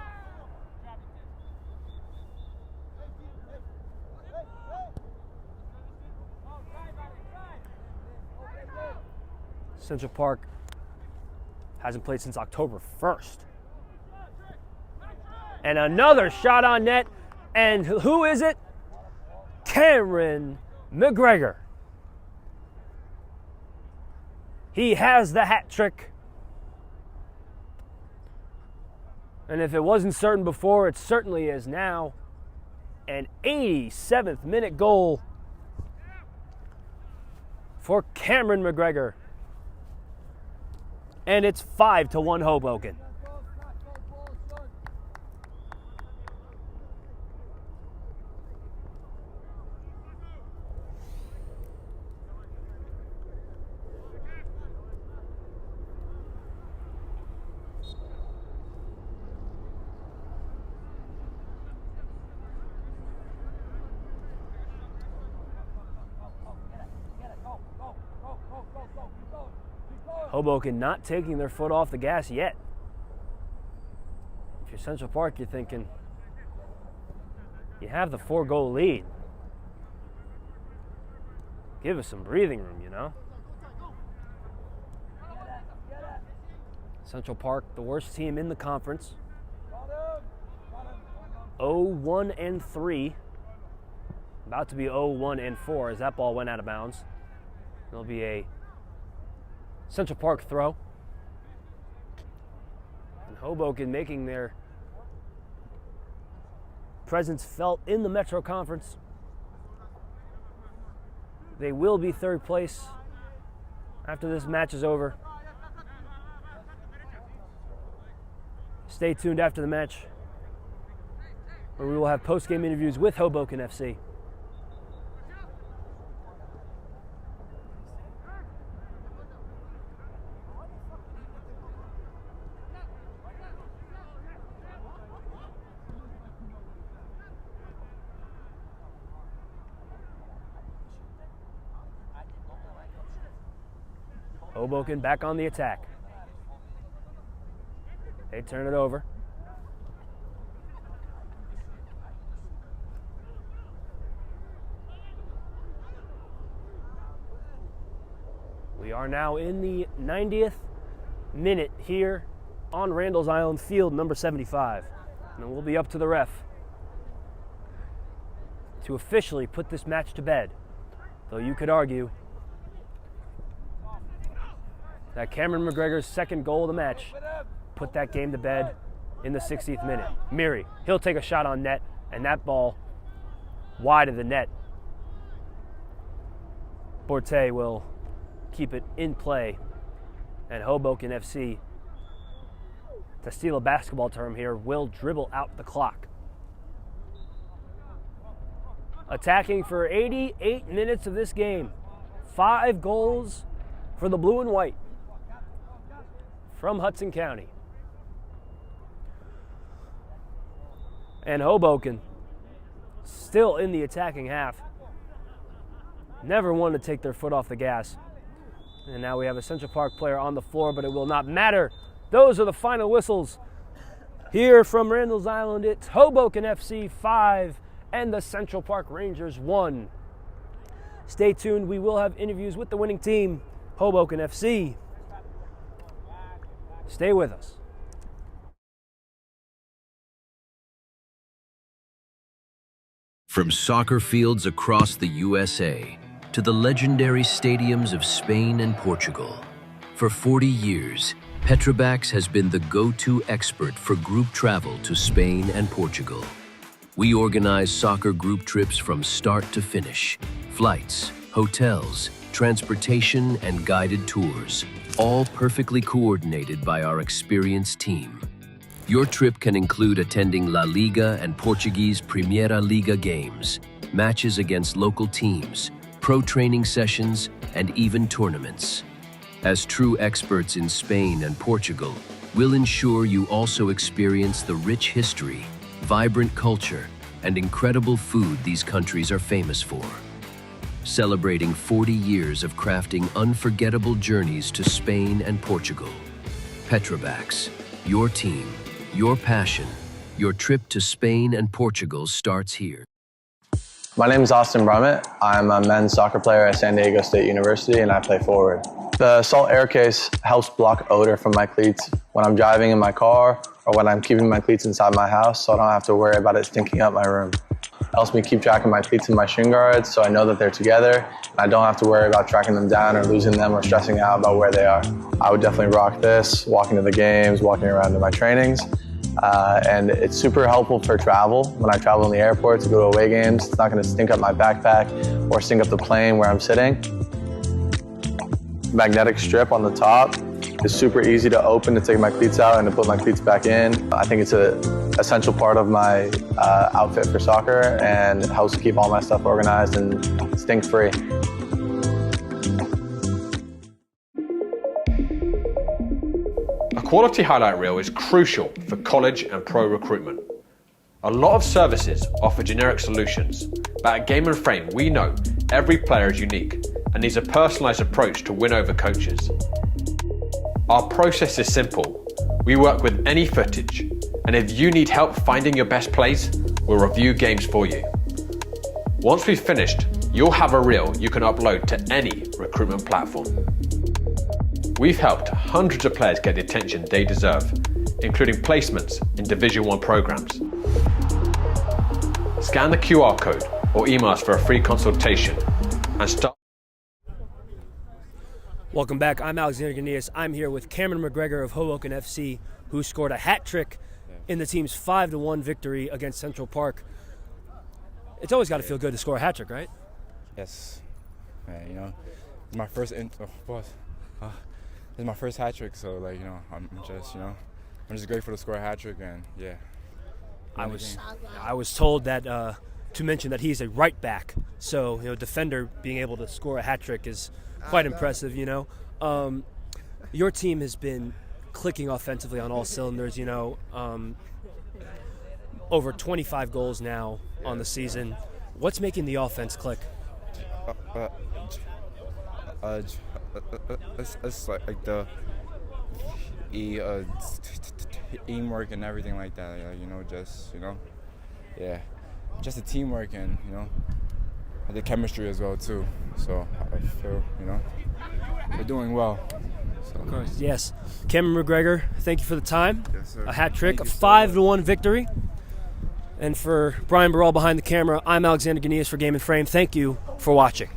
Central Park hasn't played since October 1st. And another shot on net. And who is it? Cameron McGregor. He has the hat trick. And if it wasn't certain before, it certainly is now. An 87th minute goal for Cameron McGregor. And it's 5-1 Hoboken. Hoboken not taking their foot off the gas yet. If you're Central Park, you're thinking, you have the 4-goal lead. Give us some breathing room, you know? Central Park, the worst team in the conference. 0-1-3. About to be 0-1-4 as that ball went out of bounds. There'll be a Central Park throw. And Hoboken making their presence felt in the Metro Conference. They will be third place after this match is over. Stay tuned after the match, where we will have post-game interviews with Hoboken FC. Hoboken back on the attack. They turn it over. We are now in the 90th minute here on Randall's Island, field number 75. And we'll be up to the ref to officially put this match to bed. Though you could argue that Cameron McGregor's second goal of the match put that game to bed in the 60th minute. Miri, he'll take a shot on net, and that ball wide of the net. Borte will keep it in play, and Hoboken FC, to steal a basketball term here, will dribble out the clock. Attacking for 88 minutes of this game. 5 goals for the blue and white from Hudson County. And Hoboken still in the attacking half. Never one to take their foot off the gas. And now we have a Central Park player on the floor, but it will not matter. Those are the final whistles. Here from Randall's Island, it's Hoboken FC 5 and the Central Park Rangers 1. Stay tuned. We will have interviews with the winning team, Hoboken FC. Stay with us. From soccer fields across the USA to the legendary stadiums of Spain and Portugal, for 40 years, Petrobax has been the go-to expert for group travel to Spain and Portugal. We organize soccer group trips from start to finish, flights, hotels, transportation, and guided tours, all perfectly coordinated by our experienced team. Your trip can include attending La Liga and Portuguese Primeira Liga games, matches against local teams, pro training sessions, and even tournaments. As true experts in Spain and Portugal, we'll ensure you also experience the rich history, vibrant culture, and incredible food these countries are famous for. Celebrating 40 years of crafting unforgettable journeys to Spain and Portugal. Petrobax, your team, your passion, your trip to Spain and Portugal starts here. My name is Austin Brummett. I'm a men's soccer player at San Diego State University, and I play forward. The salt air case helps block odor from my cleats when I'm driving in my car or when I'm keeping my cleats inside my house, so I don't have to worry about it stinking up my room. It helps me keep track of my cleats and my shin guards, so I know that they're together, and I don't have to worry about tracking them down or losing them or stressing out about where they are. I would definitely rock this, walking to the games, walking around to my trainings. And it's super helpful for travel. When I travel in the airport to go to away games, it's not going to stink up my backpack or stink up the plane where I'm sitting. Magnetic strip on the top is super easy to open to take my cleats out and to put my cleats back in. I think it's an essential part of my outfit for soccer, and it helps keep all my stuff organized and stink-free. A quality highlight reel is crucial for college and pro recruitment. A lot of services offer generic solutions, but at Game & Frame we know every player is unique and needs a personalised approach to win over coaches. Our process is simple. We work with any footage, and if you need help finding your best plays, we'll review games for you. Once we've finished, you'll have a reel you can upload to any recruitment platform. We've helped hundreds of players get the attention they deserve, including placements in Division 1 programs. Scan the QR code or email us for a free consultation and start. Welcome back. I'm Alexander Ganias. I'm here with Cameron McGregor of Hoboken FC, who scored a hat trick in the team's 5-1 victory against Central Park. It's always got to feel good to score a hat trick, right? Yes, man. You know, it's my first. This is my first hat trick, so like I'm just grateful to score a hat trick, and yeah. I was told that to mention that he's a right back, so defender being able to score a hat trick is quite impressive. Your team has been clicking offensively on all cylinders. Over 25 goals now on the season. What's making the offense click? It's like the teamwork and everything like that. Just the teamwork and the chemistry as well too. So I feel we're doing well. So. Of course, yes. Cameron McGregor, thank you for the time. Yes, sir. A hat trick, a Thank you 5-1 victory. And for Brian Burrell behind the camera, I'm Alexander Ganias for Game and Frame. Thank you for watching.